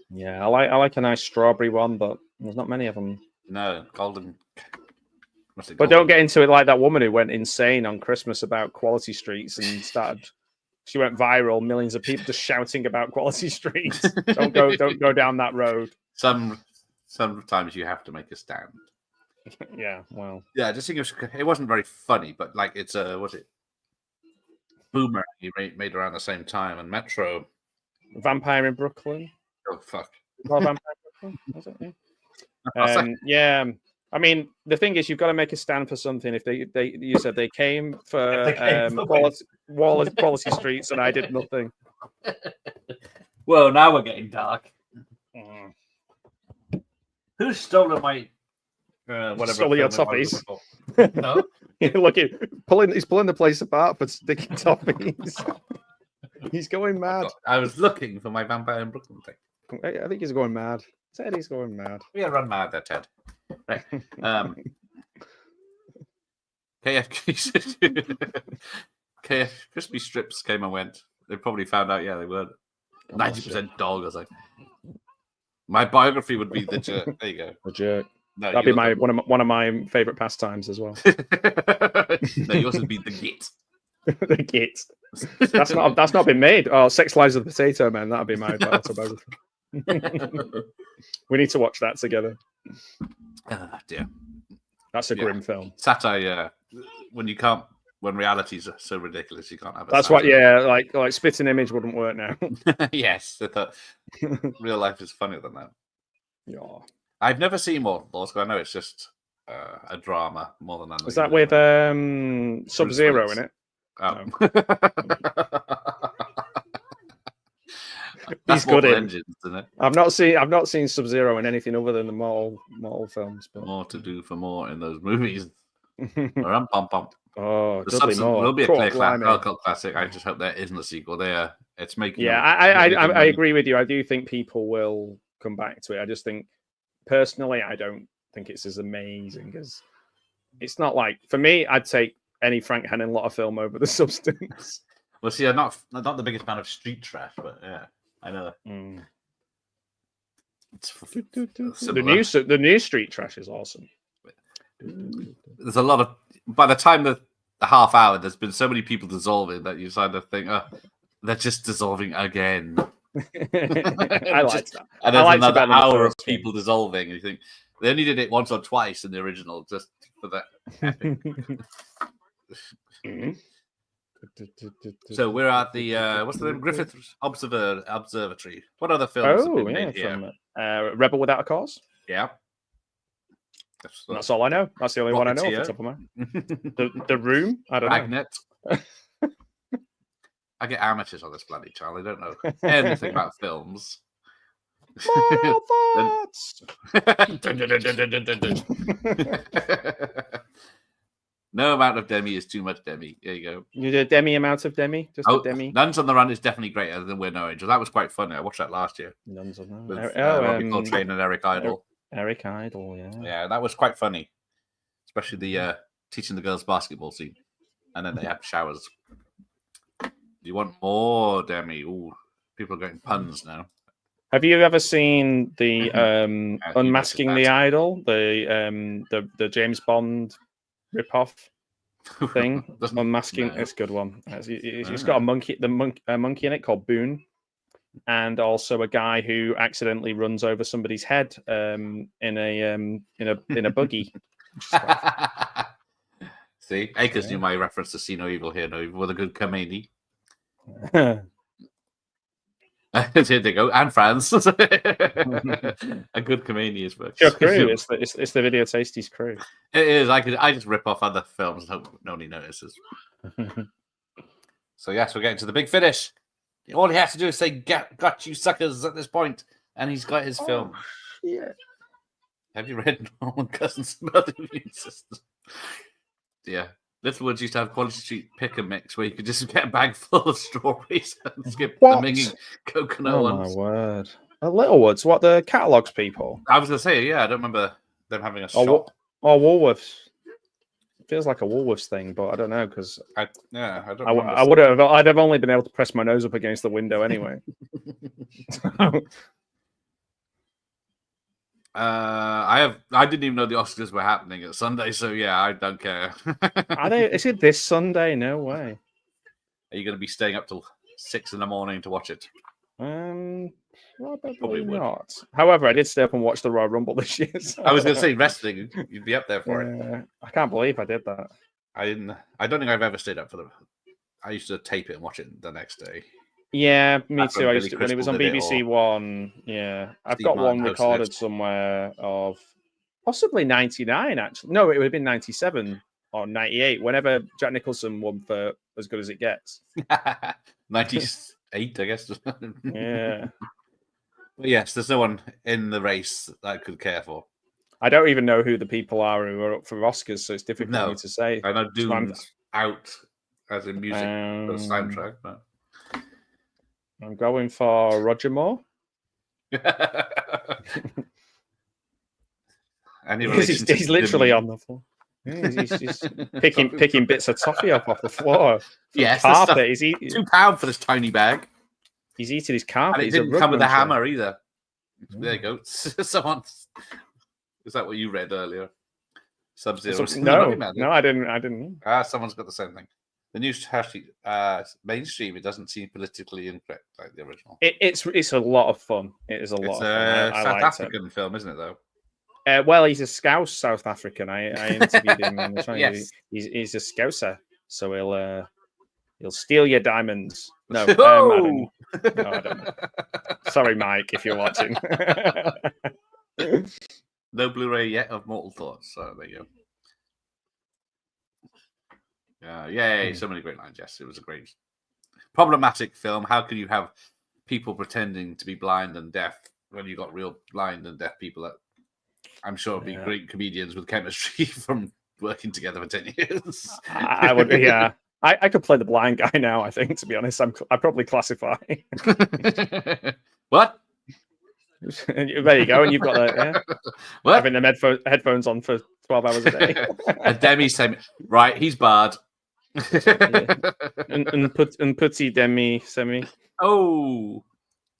Yeah, I like a nice strawberry one, but there's not many of them. No, golden. But don't get into it like that woman who went insane on Christmas about Quality Streets and she went viral, millions of people just shouting about Quality Streets. Don't go down that road. Sometimes you have to make a stand. Yeah, well. Yeah, I just think it wasn't very funny, but like it's what's it? Boomer he made around the same time, and Metro. Vampire in Brooklyn. Oh fuck. Well, Vampire in Brooklyn, was it? Yeah. Yeah. I mean, the thing is, you've got to make a stand for something. If you said they came for quality streets, and I did nothing. Well, now we're getting dark. Who's stolen my whatever? Stole your toffees. No, look, he's pulling the place apart for sticking toffees. He's going mad. I was looking for my Vampire in Brooklyn thing. I think he's going mad. Ted, he's going mad. We are run mad there, Ted. Right. KF crispy strips came and went. They probably found out. Yeah, they were 90% dog. I was like, my biography would be the jerk. There you go, the jerk. No, that'd be one of my favorite pastimes as well. No, yours would be the git. The git. That's not been made. Oh, Sex Lives of the Potato Man. That'd be my autobiography. We need to watch that together. Dear. That's a grim film. Satire, when realities are so ridiculous, you can't have it. That's what, like spitting image wouldn't work now. Yes, I thought real life is funnier than that. Yeah. I've never seen Mortal Laws, but I know it's just a drama more than anything. Is that with Sub-Zero in it? Oh. No. That's He's good in Engines, isn't it? I've not seen Sub-Zero in anything other than the Mortal films. But... More to do for more in those movies. Pum. Oh, will be a clear cult classic. I just hope there isn't a sequel. It's making. Yeah, I agree with you. I do think people will come back to it. I just think, personally, I don't think it's as amazing as. It's not like, for me, I'd take any Frank Henenlotter film over The Substance. Well, see, I'm not the biggest fan of street trash, but yeah, I know. The new street trash is awesome. There's a lot of, by the time the half hour, there's been so many people dissolving that you kind of think, oh, they're just dissolving again. I like that. And there's another hour of people dissolving, and you think they only did it once or twice in the original, just for that epic. So we're at the what's the name? Griffith Observatory. What other films have been made here? Rebel Without a Cause. Yeah. That's all I know. That's the only one I know off the top of my the Room. I don't know. I get amateurs on this bloody channel. I don't know anything about films. No amount of Demi is too much Demi. There you go. You did a Demi amount of Demi? Just a Demi? Nuns on the Run is definitely greater than We're No Angels. That was quite funny. I watched that last year. Nuns on the Run. With Robbie Coltrane and Eric Idle. Eric Idle, yeah. Yeah, that was quite funny. Especially the teaching the girls basketball scene. And then they have showers. Do you want more, Demi? Ooh, people are getting puns now. Have you ever seen the Unmasking the Idol, the James Bond ripoff thing? Unmasking, no. It's a good one. It's got a monkey in it called Boone, and also a guy who accidentally runs over somebody's head in a buggy. See, Akers knew my reference to See No Evil, Hear No Evil with a good comedy. Here they go, and France. A good comedian is work. Your crew. It's the Video Tasties crew. It is. I just rip off other films and hope nobody notices. So yes, we're getting to the big finish. All he has to do is say "Got you suckers" at this point, and he's got his film. Yeah. Have you read Norman Cousins' Mother Immune System? Yeah. Littlewoods used to have Quality Street pick and mix where you could just get a bag full of strawberries and skip the minging coconut ones. Oh, my word. Littlewoods, what, the catalogs people? I was going to say, yeah, I don't remember them having a shop. Or Woolworths. It feels like a Woolworths thing, but I don't know, because I don't I'd have only been able to press my nose up against the window anyway. I didn't even know the Oscars were happening at Sunday, so yeah, I don't care. Is it this Sunday? No way. Are you going to be staying up till 6 a.m. to watch it? Probably not. However, I did stay up and watch the Royal Rumble this year. So. I was going to say wrestling, you'd be up there for it. I can't believe I did that. I don't think I've ever stayed up for them. I used to tape it and watch it the next day. Yeah, me too. I used to, when it was on BBC One. Yeah, I've got one recorded somewhere of possibly 99. Actually, no, it would have been 97 or 98. Whenever Jack Nicholson won for As Good as It Gets. 98, I guess. Yeah. But yes, there's no one in the race that I could care for. I don't even know who the people are who are up for Oscars, so it's difficult for me to say. I know Dune's out as in music for the soundtrack, but. I'm going for Roger Moore. He's literally on the floor. He's picking bits of toffee up off the floor. Yes, carpet. He's eating £2 for this tiny bag. He's eating his carpet. And it didn't come with a hammer either. There you go. Someone. Is that what you read earlier? Sub-Zero. No, I didn't. Someone's got the same thing. The new mainstream, it doesn't seem politically incorrect like the original. It's a lot of fun. It is a lot of fun. It's a South African film, isn't it, though? Well, he's a Scouse South African. I interviewed him on the time. Yes. He's a Scouser, so he'll steal your diamonds. No, I Oh! don't. No, I don't know. Sorry, Mike, if you're watching. No Blu-ray yet of Mortal Thoughts. So there you go. Yay! So many great lines. Yes, it was a great, problematic film. How can you have people pretending to be blind and deaf when you got real blind and deaf people that I'm sure would be great comedians with chemistry from working together for 10 years? I would, yeah. I could play the blind guy now, I think, to be honest. I probably classify. What? There you go, and you've got what? Having them headphones on for 12 hours a day. A demi-semi. Right, he's barred. and putty demi-semi. Oh,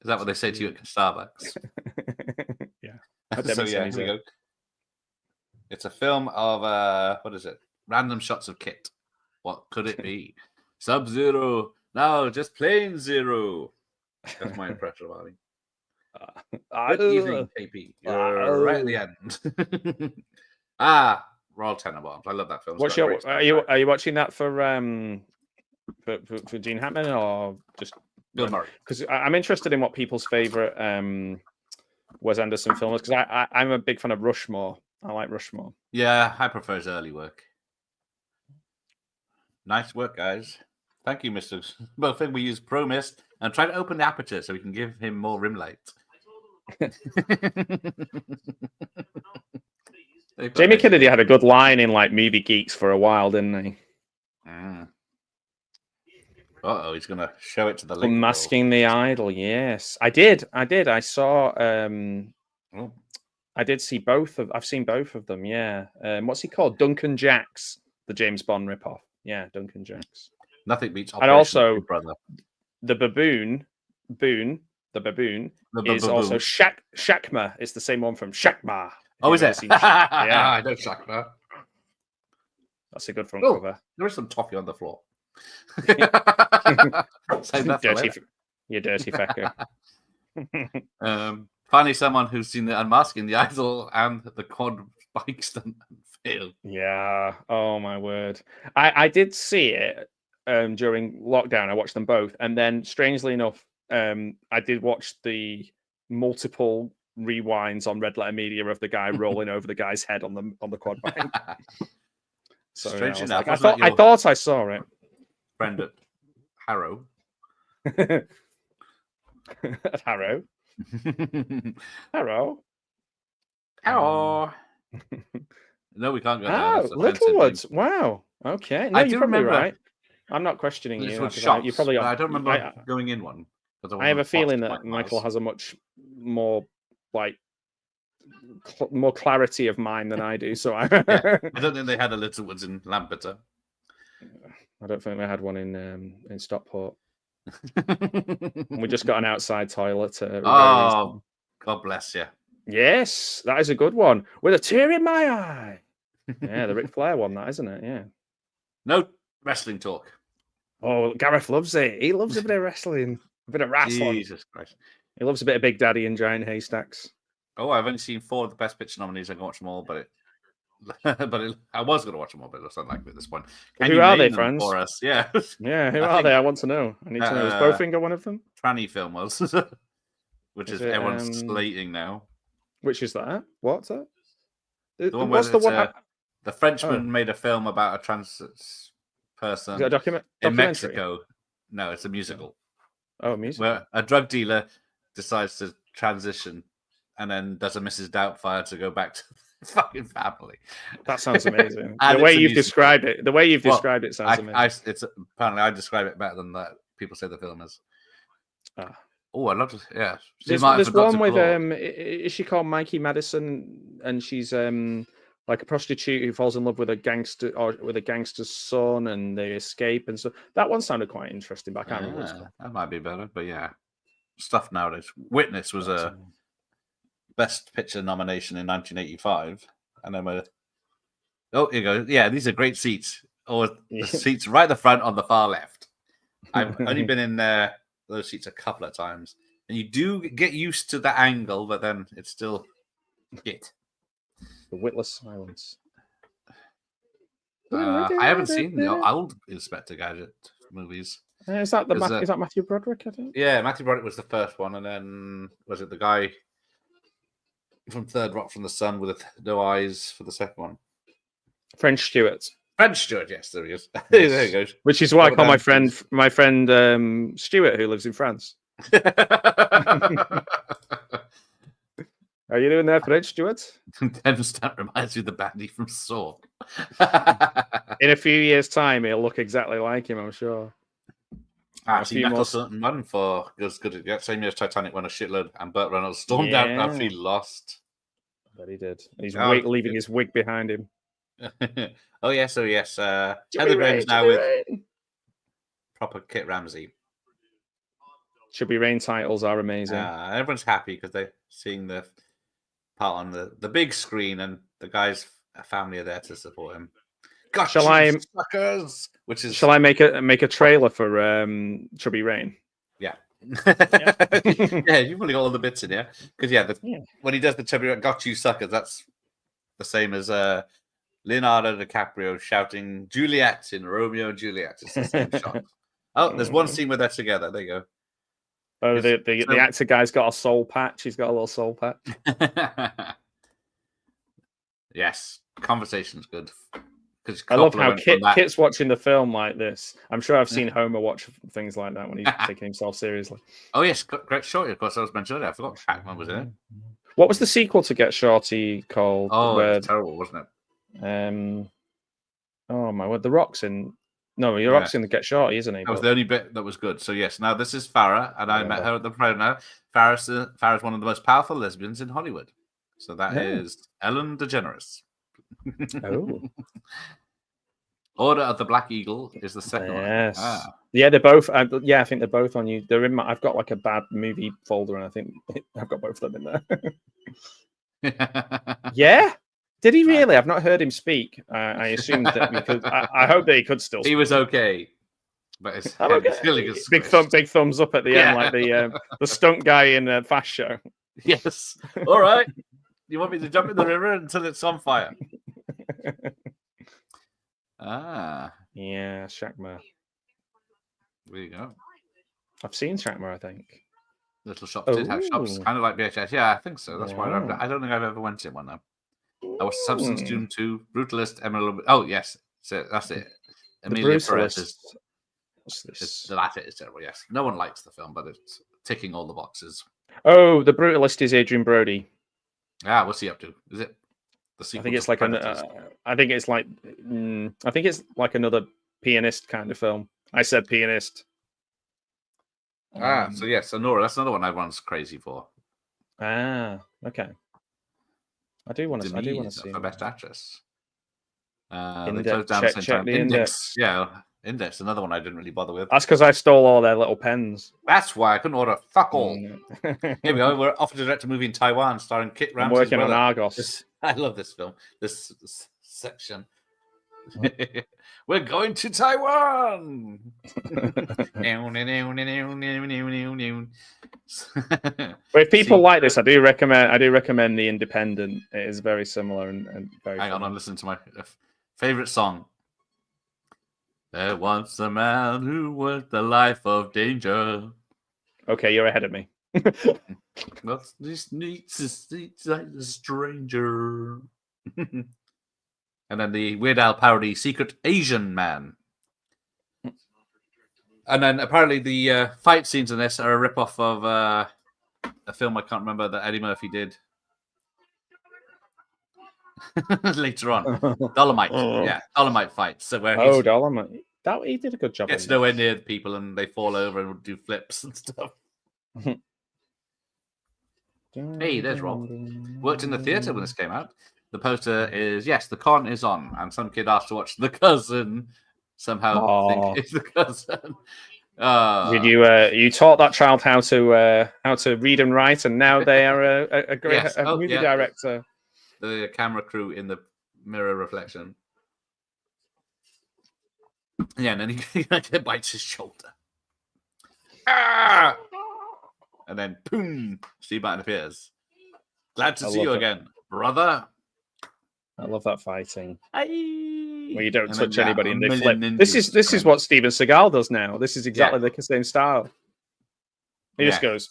is that what they say to you at Starbucks? Yeah. So yeah, here we go. It's a film of what is it? Random shots of Kit. What could it be? Sub-Zero. No, just plain Zero. That's my impression of Ali. Good evening, KP. You're right at the end. Royal Tenenbaums. I love that film. Are you watching that for Gene Hackman or just Bill Murray? Because I'm interested in what people's favorite Wes Anderson film is, because I'm a big fan of Rushmore. I like Rushmore. Yeah, I prefer his early work. Nice work, guys. Thank you, Mr. Bowfinger. We use Pro Mist and try to open the aperture so we can give him more rim light. Jamie Kennedy had a good line in like Movie Geeks for a while, didn't he? Uh-oh, he's going to show it to the link. Unmasking the Idol, yes. I did. I saw... I did see both of... I've seen both of them, yeah. What's he called? Duncan Jacks, the James Bond ripoff. Yeah, Duncan Jacks. Nothing beats Operation and also, Brother. The baboon is also Shakma. It's the same one from Shakma. Oh, is it? Yeah, I know Shakma. That's a good front cover. There is some toffee on the floor. You dirty fecker. Finally, someone who's seen the Unmasking the Idol and the quad bike stunt failed. Yeah. Oh my word. I did see it during lockdown. I watched them both, and then strangely enough, I did watch the multiple rewinds on Red Letter Media of the guy rolling over the guy's head on the quad bike. So strange enough, I thought I saw it. Friend at Harrow. At Harrow. Harrow. No, we can't go there. Littlewoods. Wow. Okay. No, you're probably right. I'm not questioning you. You probably. I don't remember going in one. I have a feeling that Michael has a much more more clarity of mind than I do. So I don't think they had a Littlewoods in Lampeter. I don't think they had one in Stockport. We just got an outside toilet. God bless you. Yes, that is a good one. With a tear in my eye. Yeah, the Ric Flair one, that, isn't it? Yeah. No wrestling talk. Oh, Gareth loves it. He loves a bit of wrestling, a bit of wrestling. Jesus Christ. He loves a bit of Big Daddy and Giant Haystacks. Oh, I've only seen 4 of the Best Picture nominees. I can watch them all, but I was going to watch them all, but it's unlikely at this point. Who are they, friends? For us? Yeah. Yeah, who are they? I want to know. I need to know. Is Bowfinger one of them? Tranny film was, which is everyone's slating now. Which is that? What's that? The one where the Frenchman made a film about a trans person. Is it a documentary in Mexico. No, it's a musical. Oh, a musical. Where a drug dealer decides to transition and then does a Mrs. Doubtfire to go back to his fucking family. That sounds amazing. The way you've described it sounds amazing. Apparently I describe it better than that people say the film is. Oh, I love it. Yeah. There's one with is she called Mikey Madison, and she's like a prostitute who falls in love with a gangster or with a gangster's son, and they escape, and so that one sounded quite interesting. But I can't remember. That might be better, but yeah, stuff nowadays. Witness was a Best Picture nomination in 1985, and then here you go. Yeah, these are great seats, or the seats right at the front on the far left. I've only been in those seats a couple of times, and you do get used to the angle, but then it's still it. The Witless Silence. I haven't seen the old Inspector Gadget movies. Is that Matthew Broderick? I think. Yeah, Matthew Broderick was the first one, and then was it the guy from Third Rock from the Sun with no eyes for the second one? French Stewart. French Stewart, yes, there he is. Yes. There he goes. Which is why I call my friend Stuart, who lives in France. Are you doing there, French Stewart? That reminds me of the baddie from Saw. In a few years' time, he'll look exactly like him, I'm sure. Actually, Nicholson won for as good as get. Same year as Titanic won a shitload, and Burt Reynolds stormed out after he lost. But he did. He's leaving his wig behind him. Oh yes, Heather Graham's now with proper Kit Ramsey. Should Be Rain titles are amazing. Everyone's happy because they're seeing the part on the big screen, and the guy's family are there to support him. Gotcha, shall I, suckers? Shall I make a trailer for Chubby Rain? Yeah. Yeah, you've only got all the bits in here because when he does the Chubby Rain, got you suckers, that's the same as Leonardo DiCaprio shouting Juliet in Romeo and Juliet. It's the same shot. Oh, there's one scene where they're together. There you go. Oh, the actor guy's got a soul patch. He's got a little soul patch. Yes, conversation's good. I love how Kit's watching the film like this. I'm sure I've seen Homer watch things like that when he's taking himself seriously. Oh yes, Greg Shorty, of course. I was mentioning earlier. I forgot Hackman was in it. What was the sequel to Get Shorty called? Oh, it was terrible, wasn't it? Oh my word, The Rock's in. No, The Rock's in the Get Shorty, isn't he? That was the only bit that was good. So yes, now this is Farrah, and I met her at the premiere. Now Farrah's one of the most powerful lesbians in Hollywood. So that is Ellen DeGeneres. Oh. Order of the Black Eagle is the second one. Yes. Yeah, they're both. I think they're both on you. They're in my. I've got like a bad movie folder, and I think I've got both of them in there. Yeah. Did he really? I've not heard him speak. I assumed that because I hope that he could still speak. He was okay. But his feeling is big thumbs up at the end, like the stunt guy in Fast Show. Yes. All right. You want me to jump in the river until it's on fire? Yeah, Shackma. There you go. I've seen Shackma, I think. Little shops did have shops, kind of like VHS. Yeah, I think so. That's why I don't think I've ever went in one though. I was Substance Doom 2, Brutalist, Emily. Oh yes, so that's it. Emilia Perez. The latter is terrible. Yes, no one likes the film, but it's ticking all the boxes. Oh, the Brutalist is Adrian Brody. What's he up to? Is it the sequel? I think it's like I think it's like another pianist kind of film. I said pianist. So yes, Nora. That's another one everyone's crazy for. Okay. I do want to see for Best Actress. Check the index. Yeah, Index. Another one I didn't really bother with. That's because I stole all their little pens. That's why I couldn't order fuck all. Here we go. We're off to direct a movie in Taiwan starring Kit Ramsey. I'm working on Argos. I love this film. This section. We're going to Taiwan. But if people like this, I do recommend The Independent. It is very similar and very. Hang on, I'm listening to my favorite song. There was a man who worked the life of danger. Okay, you're ahead of me. What's this needs like a stranger? And then the Weird Al parody, Secret Asian Man. And then apparently the fight scenes in this are a rip-off of a film I can't remember that Eddie Murphy did later on. Dolomite. Yeah, Dolomite fights. So where Dolomite. He did a good job. Gets nowhere near the people and they fall over and do flips and stuff. Hey, there's Rob. Worked in the theatre when this came out. The poster is, yes, The Con is on, and some kid asked to watch The Cousin. Somehow think it's The Cousin. Did you taught that child how to read and write, and now they are a great movie director. The camera crew in the mirror reflection. Yeah, and then he bites his shoulder. And then, boom, Steve Martin appears. Glad to see you again, brother. I love that fighting. Aye. Where you don't And touch then, anybody and they flip. million This ninjas is what Steven Seagal does now. This is exactly the same style. He just goes,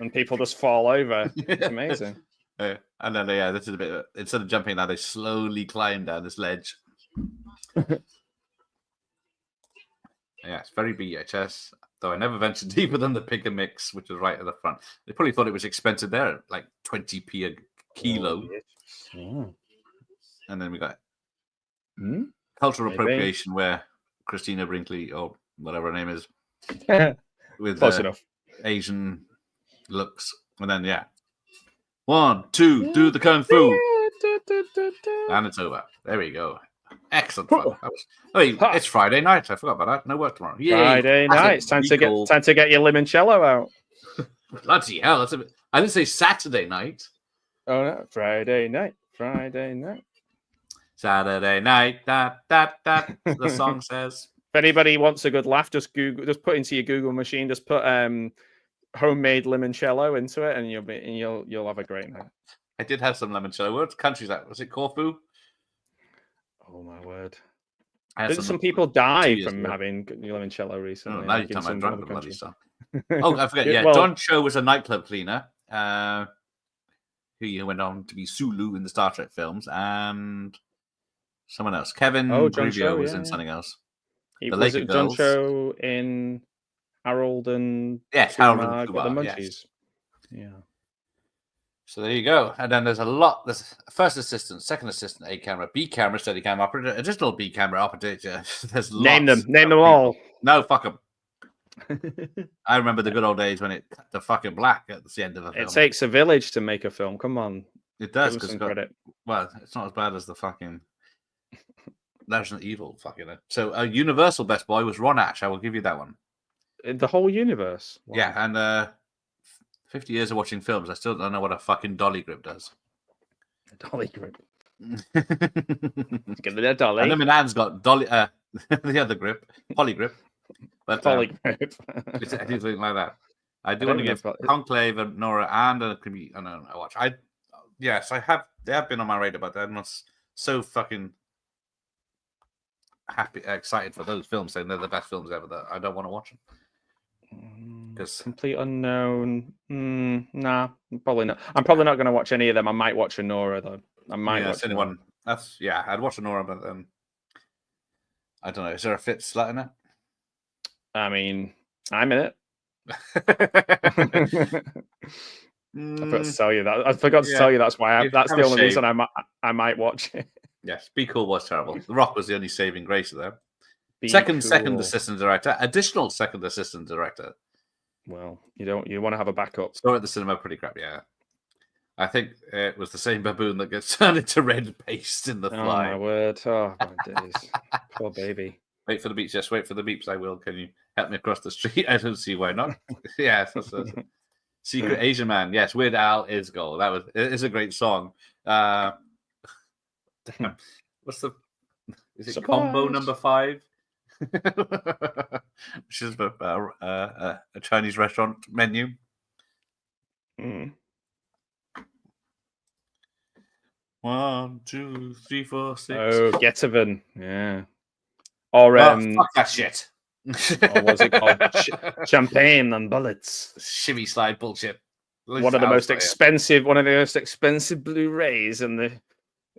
and people just fall over. It's amazing. And then this is a bit. Instead of jumping now, they slowly climb down this ledge. Yeah, it's very VHS. Though I never ventured deeper than the pick and mix, which was right at the front. They probably thought it was expensive there, like 20p a kilo. Oh, yeah. And then we got cultural appropriation, where Christina Brinkley, or whatever her name is, with close enough Asian looks, and then 1, 2, do the kung fu, and it's over. There we go. Excellent fun. It's Friday night. I forgot about that. No work tomorrow. Yay. Friday night. It's time to get your limoncello out. Bloody hell! I didn't say Saturday night. Oh no, Friday night. Friday night. Saturday night. The song says. If anybody wants a good laugh, just put into your Google machine. Just put homemade limoncello into it, and you'll have a great night. I did have some limoncello. What country is that? Was it Corfu? Oh my word! Didn't some people die from having limoncello recently? Oh, now you time I drank the bloody stuff. Oh, I forget. Yeah, Don Cho was a nightclub cleaner who went on to be Sulu in the Star Trek films, and someone else. Kevin Grevio was in something else. Was it John Cho in Harold and Harold and the Munchies? Yeah. So there you go. And then there's a lot. There's first assistant, second assistant, A camera, B camera, steady cam operator, additional B camera operator. There's name them all. No, fuck them. I remember the good old days when it cut the fucking black at the end of a film. It takes a village to make a film. Come on. It does. Well, it's not as bad as the fucking Resident Evil fucking. So Universal Best Boy was Ron Ash. I will give you that one. The whole universe. Wow. Yeah, and 50 years of watching films, I still don't know what a fucking dolly grip does. A dolly grip. Get the dolly. And then my nan's got dolly, the other grip, poly grip. But poly grip. It's anything like that. I do want to give Conclave and Nora and I don't know. I watch. Yes, I have. They have been on my radar, but I'm not so fucking excited for those films, saying they're the best films ever. That I don't want to watch them. Complete unknown. Nah, probably not. I'm probably not going to watch any of them. I might watch a Nora though. I might watch anyone. I'd watch a Nora, but I don't know. Is there a fit slut in it? I mean, I'm in it. I forgot to tell you that. I forgot to tell you that's why. That's the only reason I might watch it. Yes, Be Cool was terrible. The Rock was the only saving grace there. Second assistant director, additional second assistant director. Well, you want to have a backup. Saw at the cinema, pretty crap. Yeah, I think it was the same baboon that gets turned into red paste in The Fly. Oh my word! Oh my days! Poor baby. Wait for the beeps. Yes, wait for the beeps. I will. Can you help me across the street? I don't see why not. Yes. Secret Asian Man. Yes, Weird Al is gold. It is a great song. Damn. Is it Surprise. Combo number 5? Which is a Chinese restaurant menu. 1, 2, 3, 4, 6. Oh, Getaven. Yeah. Or fuck that shit. Or what's it called? Champagne and bullets. Shimmy slide bullshit. One of the most expensive Blu-rays in the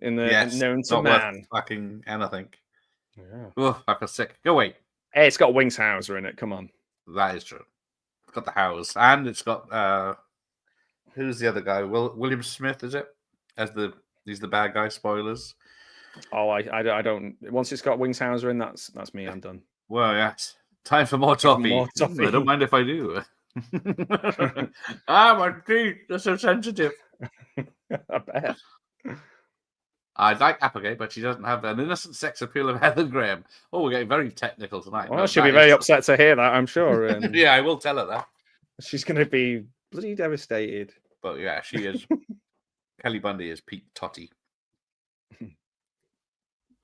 known to man. Fucking anything. Yeah. Oh, I feel sick. Go away. Hey, it's got Wingshauser in it. Come on. That is true. It's got the house, and it's got who's the other guy? William Smith, is it? He's the bad guy. Spoilers. Oh, I don't. Once it's got Wingshauser in, that's me. I'm done. Well, yes. Time for more toffee. I don't mind if I do. My teeth are so sensitive. I bet. I like Applegate, but she doesn't have an innocent sex appeal of Heather Graham. Oh, we're getting very technical tonight. Well, she'll be very upset to hear that, I'm sure. Yeah, I will tell her that. She's going to be bloody devastated. But yeah, she is. Kelly Bundy is peak totty.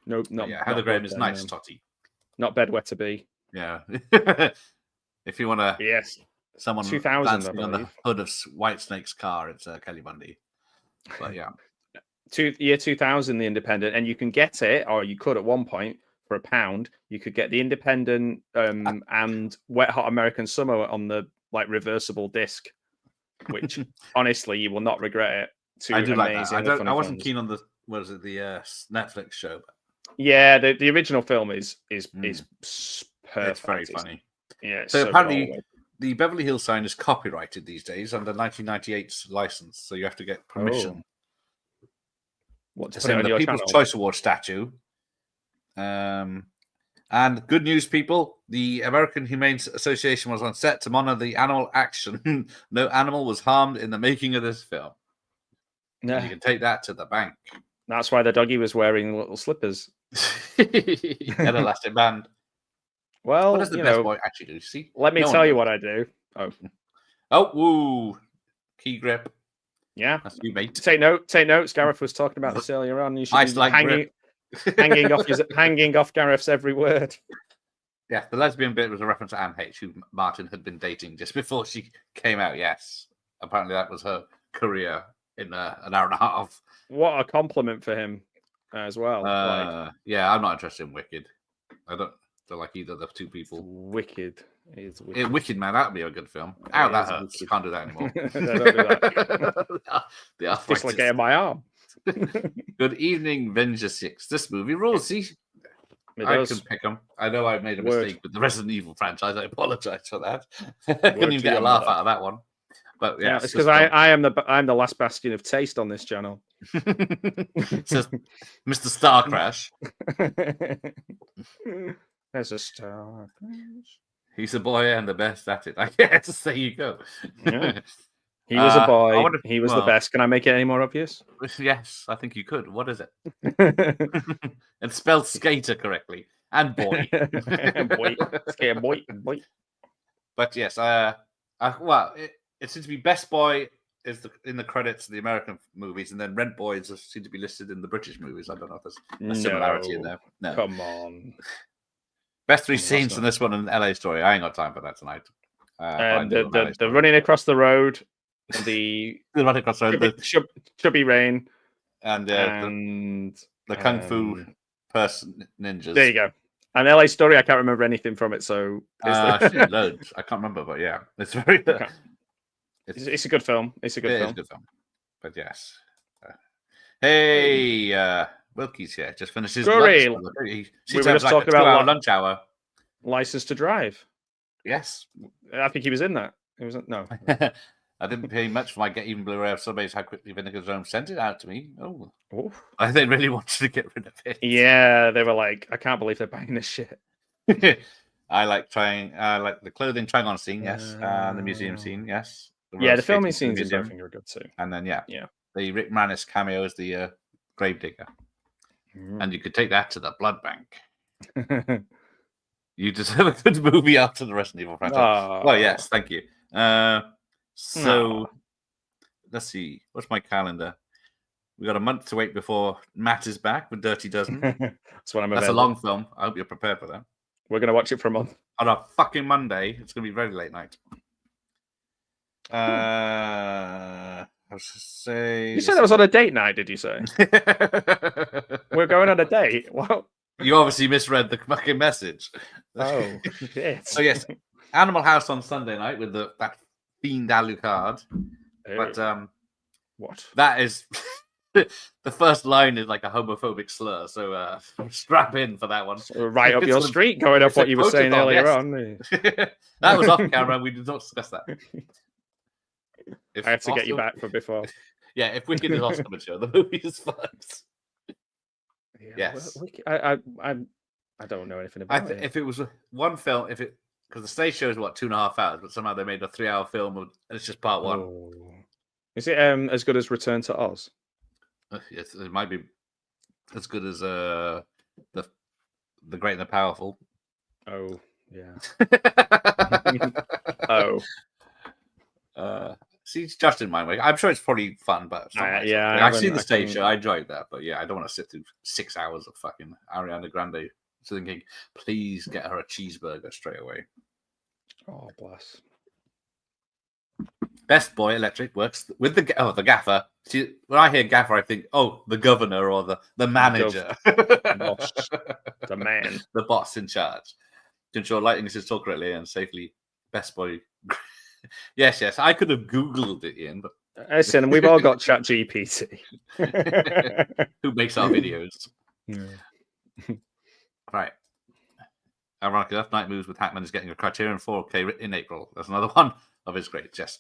Nope, not. Yeah, Heather Graham is nice totty. Not bedwetter be. Yeah. If you want to. Yes. Someone 2000 on the hood of Whitesnake's car, it's Kelly Bundy. But yeah. year 2000, the Independent, and you can get it, or you could at one point for £1. You could get the Independent and Wet Hot American Summer on the like reversible disc, which honestly you will not regret it. I do like that. I wasn't films. keen on the Netflix show. Yeah, the original film is perfect. It's very funny. Yeah. So apparently, the Beverly Hills sign is copyrighted these days under 1998's license, so you have to get permission. What to it's put it on the your People's channel? Choice Award statue. And good news, people, the American Humane Association was on set to monitor the animal action. No animal was harmed in the making of this film. Yeah. And you can take that to the bank. That's why the doggy was wearing little slippers. And elastic band. Well, what does the best boy actually do? See? Let me tell you what I do. Oh, woo. Key grip. Yeah. That's you, mate. Take notes. Gareth was talking about this earlier on. You should be hanging off Gareth's every word. Yeah, the lesbian bit was a reference to Anne H, who Martin had been dating just before she came out. Yes, apparently that was her career in an hour and a half. What a compliment for him as well. Yeah, I'm not interested in Wicked. I don't like either of the two people. Wicked. Wicked, man, that'd be a good film. Ow, that hurts. Wicked. Can't do that anymore. No, don't do that. It's dislocating my arm. Good evening, Venger 6. This movie rules. See, I can pick them. I know I made a mistake with the Resident Evil franchise. I apologize for that. I couldn't even get a laugh out of that one. But yeah, it's because I'm the last bastion of taste on this channel. It says Mr. Star Crash. There's a star crash. He's a boy and the best at it. I guess there you go. Yeah. He was a boy. He was the best. Can I make it any more obvious? Yes, I think you could. What is it? And spelled skater correctly. And boy. Boy. Skater boy. But yes, it seems to be Best Boy is in the credits of the American movies, and then Rent Boys seem to be listed in the British movies. I don't know if there's a similarity in there. No. Come on. Best three scenes from this one in LA Story. I ain't got time for that tonight. The running across the road, the running across the road, chubby rain, and the kung fu person ninjas. There you go. And LA Story, I can't remember anything from it, so loads. I can't remember, but yeah, it's very. It's a good film. It's a good film. But yes. Hey, Wilkie's here. Just finished his lunch. We were just talking about lunch hour. License to Drive. Yes. I think he was in that. It was no. I didn't pay much for my Get Even Blu-ray of Somebody's How Quickly Vinegar Zone sent it out to me. Oh. They really wanted to get rid of it. Yeah, they were like, I can't believe they're buying this shit. I like the clothing trying on scene, yes. And the museum scene, yes. The filming scenes in Bowfinger are good too. And then the Rick Moranis cameo as the gravedigger. And you could take that to the blood bank. You deserve a good movie after the Resident Evil franchise. Well, yes, thank you. Let's see. What's my calendar? We got a month to wait before Matt is back with Dirty Dozen. That's a long film. I hope you're prepared for that. We're gonna watch it for a month on a fucking Monday. It's gonna be very late night. I was just say. You said that was on a date night. Did you say? We're going on a date. What? You obviously misread the fucking message. Oh shit! So yes, Animal House on Sunday night with that fiend Alucard. But what? That is the first line is like a homophobic slur. So strap in for that one. So right up your street, going up what you were saying earlier on. That was off camera. We did not discuss that. I have to get you back for before. Yeah, if Wicked is Oscar material, the movie is fucked. Yeah, yes, I don't know anything about it. If it was one film, because the stage show is 2.5 hours, but somehow they made a 3-hour film, and it's just part one. Oh. Is it as good as Return to Oz? Yes, it might be as good as the Great and the Powerful. Oh yeah. See, Josh didn't mind. I'm sure it's probably fun, but it's not I've seen the stage show. I enjoyed that, but yeah, I don't want to sit through 6 hours of fucking Ariana Grande thinking, please get her a cheeseburger straight away. Oh, bless. Best Boy Electric works with the gaffer. See, when I hear gaffer, I think, the governor or the manager, boss, the man, the boss in charge, to ensure lighting is installed correctly and safely. Best Boy. yes. I could have Googled it, Ian, but listen, we've all got ChatGPT. Who makes our videos? Yeah. Right. Ironically enough, Night Moves with Hackman is getting a Criterion 4K in April. That's another one of his greats. Yes.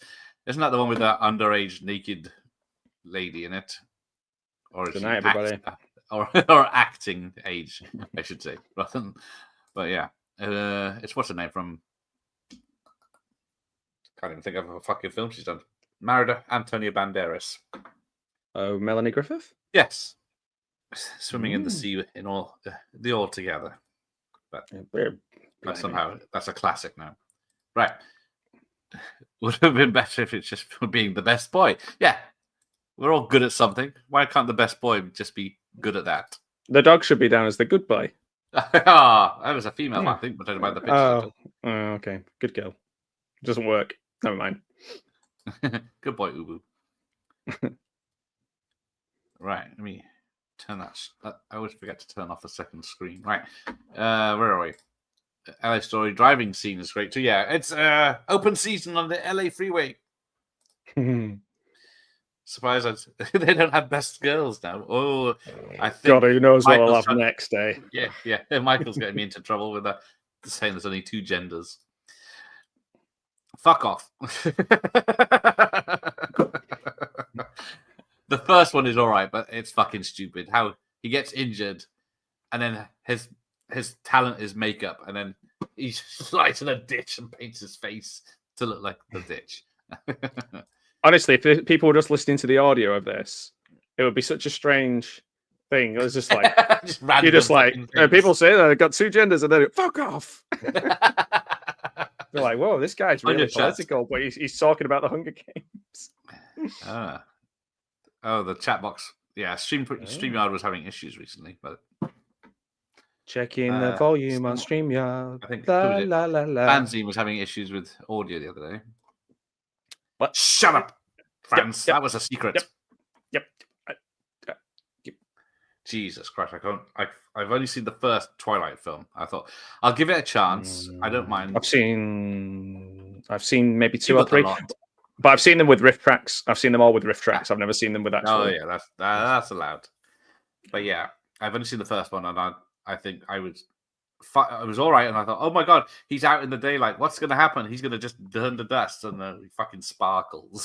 Isn't that the one with that underage naked lady in it? Or is Good night, everybody. Or acting age, I should say. But yeah, it's what's her name from? Can't even think of a fucking film she's done. Married Antonio Banderas. Oh, Melanie Griffith? Yes. Swimming in the sea in all together. But somehow that's a classic now. Right. Would have been better if it's just being the best boy. Yeah. We're all good at something. Why can't the best boy just be good at that? The dog should be down as the good boy. That was a female, I think, but I don't mind the picture. Okay. Good girl. Doesn't work. Never mind. Good boy, Ubu. Right. Let me turn that. I always forget to turn off the second screen. Right. Where are we? LA Story driving scene is great too. Yeah, it's open season on the LA freeway. Surprise! They don't have best girls now. Oh, I think God, who knows what I'll have next, eh? Yeah. Michael's getting me into trouble with that, saying there's only 2 genders. Fuck off. The first one is all right, but it's fucking stupid. How he gets injured, and then his talent is makeup, and then he slides in a ditch and paints his face to look like the ditch. Honestly, if people were just listening to the audio of this, it would be such a strange thing. It was just like you're just like people say that they've got 2 genders, and then fuck off. They're like, whoa, this guy's really political, but he's talking about the Hunger Games. The chat box. Yeah, StreamYard was having issues recently, but checking the volume on StreamYard. I think Fanzine was having issues with audio the other day. What? Shut up, fans. That was a secret. Yep. Jesus Christ, I can't. I've only seen the first Twilight film. I thought I'll give it a chance. I don't mind. I've seen maybe 2 or 3, but I've seen them with riff tracks. I've seen them all with riff tracks. I've never seen them with actual. Oh yeah, that's allowed. But yeah, I've only seen the first one, and I think I was all right, and I thought, oh my god, he's out in the daylight. What's going to happen? He's going to just turn to dust, and he fucking sparkles.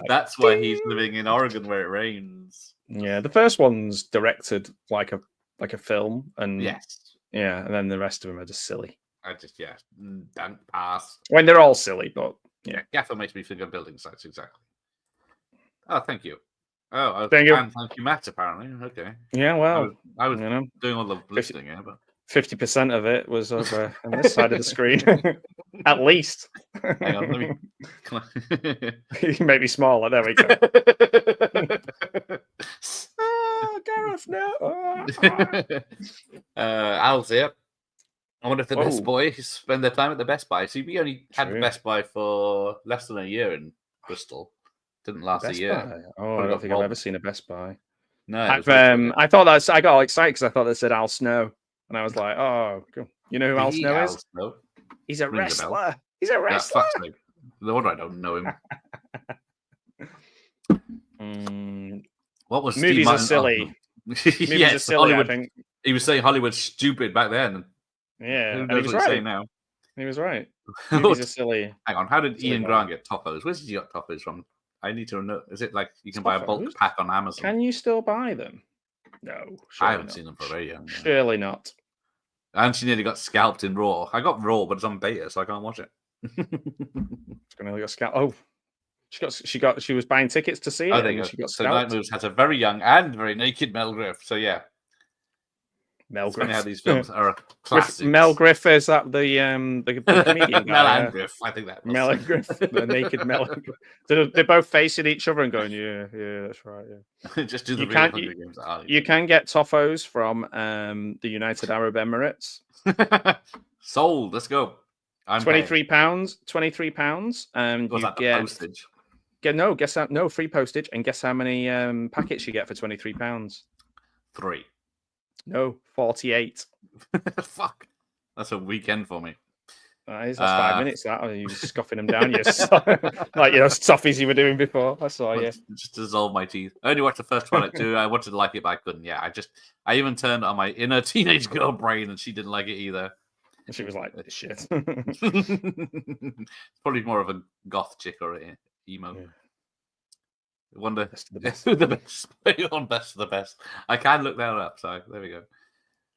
That's why he's living in Oregon where it rains. Yeah, the first one's directed like a film, and and then the rest of them are just silly. Don't pass. When they're all silly, but Gaffer makes me think of building sites exactly. Oh, thank you. Oh, thank you. And thank you, Matt. Apparently, okay. Yeah, well, I was doing all the listening here, but 50% of it was over on this side of the screen, at least. Hang on, let me. Maybe smaller. There we go. Gareth, no. Al's here. I wonder if the Best Boy spend their time at the Best Buy. See, we only had the Best Buy for less than a year in Bristol. Didn't last a year. Buy. Oh, I don't think I've ever seen a Best Buy. No, I thought I got all excited because I thought they said Al Snow, and I was like, "Oh, cool. You know who Al Snow is? Snow? He's a wrestler. He's a wrestler." No wonder I don't know him. What was movies are silly? Movies are silly. I think he was saying Hollywood's stupid back then. Yeah, who knows what he's saying now? He was right. Movies are silly. Hang on, how did Ian Grant get toppers? Where did he get toppers from? I need to know. Is it like you can buy a bulk pack on Amazon? Can you still buy them? No, I haven't seen them for very young. Surely not. And she nearly got scalped in Raw. I got Raw, but it's on beta, so I can't watch it. She nearly got scalped. Oh, she was buying tickets to see it. And she got so Night Moves has a very young and very naked Mel Griff. So yeah. Mel Griff. It's funny how these films are classics. Mel Griff, is that the comedian guy? Mel and Griff, I think that was. Mel and Griff, the naked Mel and Griff. They're both facing each other and going, yeah, that's right, yeah. Just do the real Hunger Games. You can get toffos from the United Arab Emirates. Sold, let's go. £23. £23, and Was you that the get postage? guess how, no free postage, and guess how many packets you get for £23? 3. No, 48. Fuck, that's a weekend for me. That's 5 minutes. That, or you scoffing them down, like soffies you were doing before. I saw you. Just dissolve my teeth. I only watched the first Twilight 2. I wanted to like it, but I couldn't. Yeah, I even turned on my inner teenage girl brain, and she didn't like it either. And she was like, "Shit." Probably more of a goth chick or an emo. Yeah. I wonder Best of the best. who the best on Best of the Best. I can look that up. So there we go.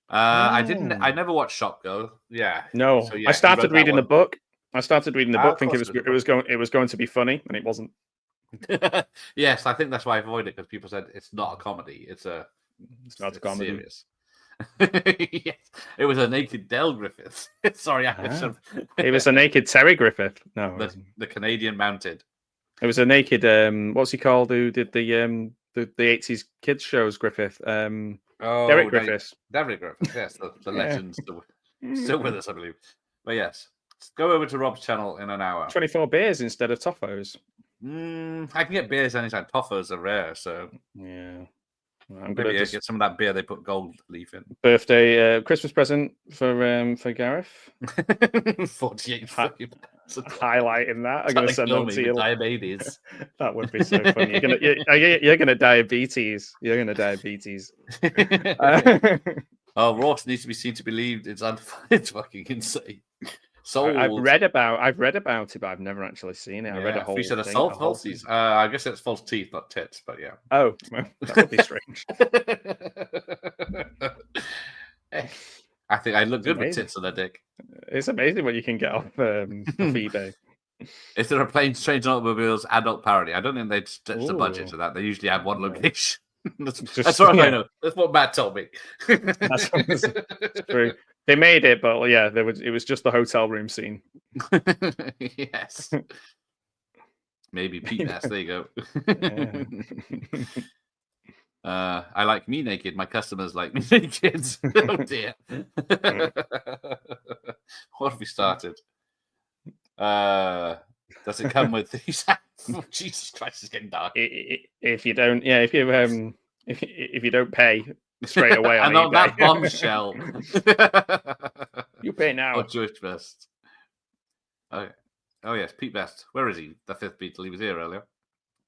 I never watched Shop Girl. Yeah. No. So, yeah, I started reading the book. Of thinking it was going to be funny, and it wasn't. Yes, I think that's why I avoided it, because people said it's not a comedy. It's not a comedy. Serious. Yes, it was a naked Del Griffith. Sorry, it was a naked Terry Griffith. No, the Canadian Mounted. It was a naked. What's he called? Who did the 80s kids shows? Griffith. Derek Griffiths. Derek Griffiths. Yes, the legend's still with us, I believe. But yes, let's go over to Rob's channel in an hour. 24 beers instead of toffos. I can get beers anytime. Toffos are rare, so yeah. I'm gonna get some of that beer they put gold leaf in. Birthday, Christmas present for Gareth. 48 highlighting that. I'm gonna send them to you. Diabetes. That would be so funny. You're gonna diabetes. You're gonna diabetes. Oh, Ross needs to be seen to believe. It's fucking insane. Sold. I've read about it, but I've never actually seen it. I read a whole. You said assault falsies. I guess it's false teeth, not tits, but yeah. Oh, well, that would be strange. I think I look good with tits on a dick. It's amazing what you can get off eBay. If there are planes, trains, and automobiles, adult parody. I don't think they'd stretch the budget to that. They usually have one location. That's what I know. That's what Matt told me. That's true. They made it, but yeah, it was just the hotel room scene. Yes. Maybe Pete Ness. There you go. I like me naked. My customers like me naked. Oh dear. What have we started? Does it come with these? Jesus Christ, it's getting dark. If you don't pay straight away on and on eBay. that bombshell, you pay now. Oh, Jewish Best. Okay. Oh yes, Pete Best. Where is he? The fifth Beatle. He was here earlier.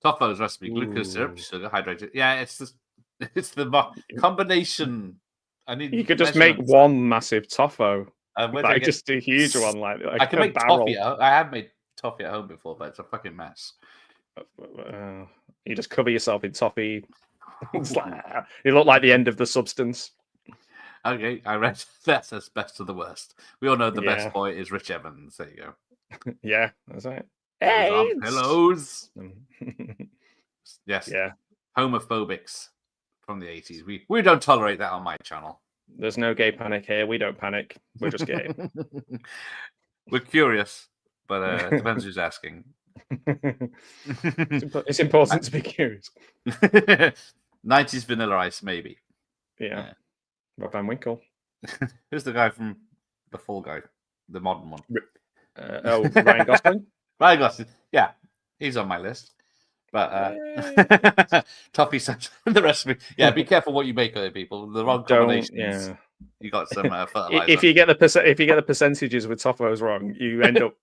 Toffos recipe: glucose syrup, sugar, hydrated. Yeah, it's the combination. You could just make one massive toffo. Like just a huge one, like I can make barrel. toffee. I have made toffee at home before, but it's a fucking mess. You just cover yourself in toffee. It looked like the end of the substance. Okay, I read that's as best of the worst. We all know the best boy is Rich Evans. There you go. Yeah, that's right. Pillows. Yes. Yeah. Homophobics from the 80s. We don't tolerate that on my channel. There's no gay panic here. We don't panic. We're just gay. We're curious, but it depends who's asking. It's important to be curious. 90s Vanilla Ice, maybe. Yeah. Rob Van Winkle. Who's the guy from the Fall Guy? The modern one. Ryan Gosling? Ryan Gosling. Yeah, he's on my list. But toffee such the recipe. Yeah, be careful what you make of it, people. The wrong combinations. Yeah. You got some fertilizer. If you get the percentages with toffos wrong, you end up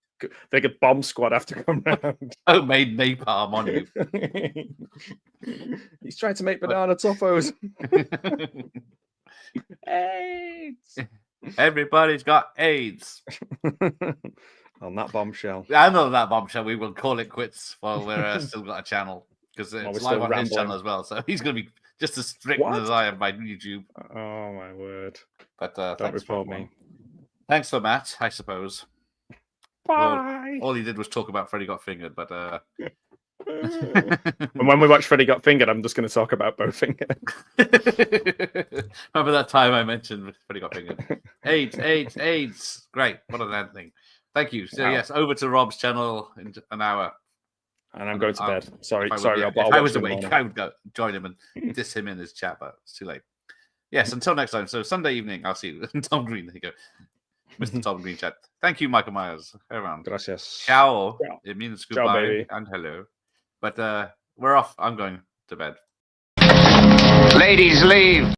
they get bomb squad have to come round. Homemade napalm on you. He's trying to make banana toffos. AIDS. Everybody's got AIDS. On that bombshell. I know that bombshell. We will call it quits while we're still got a channel, because it's live on his channel as well. So he's going to be just as strict as I am by YouTube. Oh my word! But don't report me. Thanks for Matt, I suppose. Bye. All he did was talk about Freddie Got Fingered, but and when we watch Freddie Got Fingered, I'm just going to talk about Bowfinger. Remember that time I mentioned Freddie Got Fingered? AIDS. Great. What an thing. Thank you. So, yes, over to Rob's channel in an hour. And I'm going to bed. Sorry, Rob. If I was awake, I would go join him and diss him in his chat, but it's too late. Yes, until next time. So Sunday evening, I'll see you. Tom Green, there you go. Mr. Tom Green chat. Thank you, Michael Myers. Everyone. Gracias. Ciao. Ciao. It means Ciao, goodbye baby. and hello. But we're off. I'm going to bed. Ladies, leave.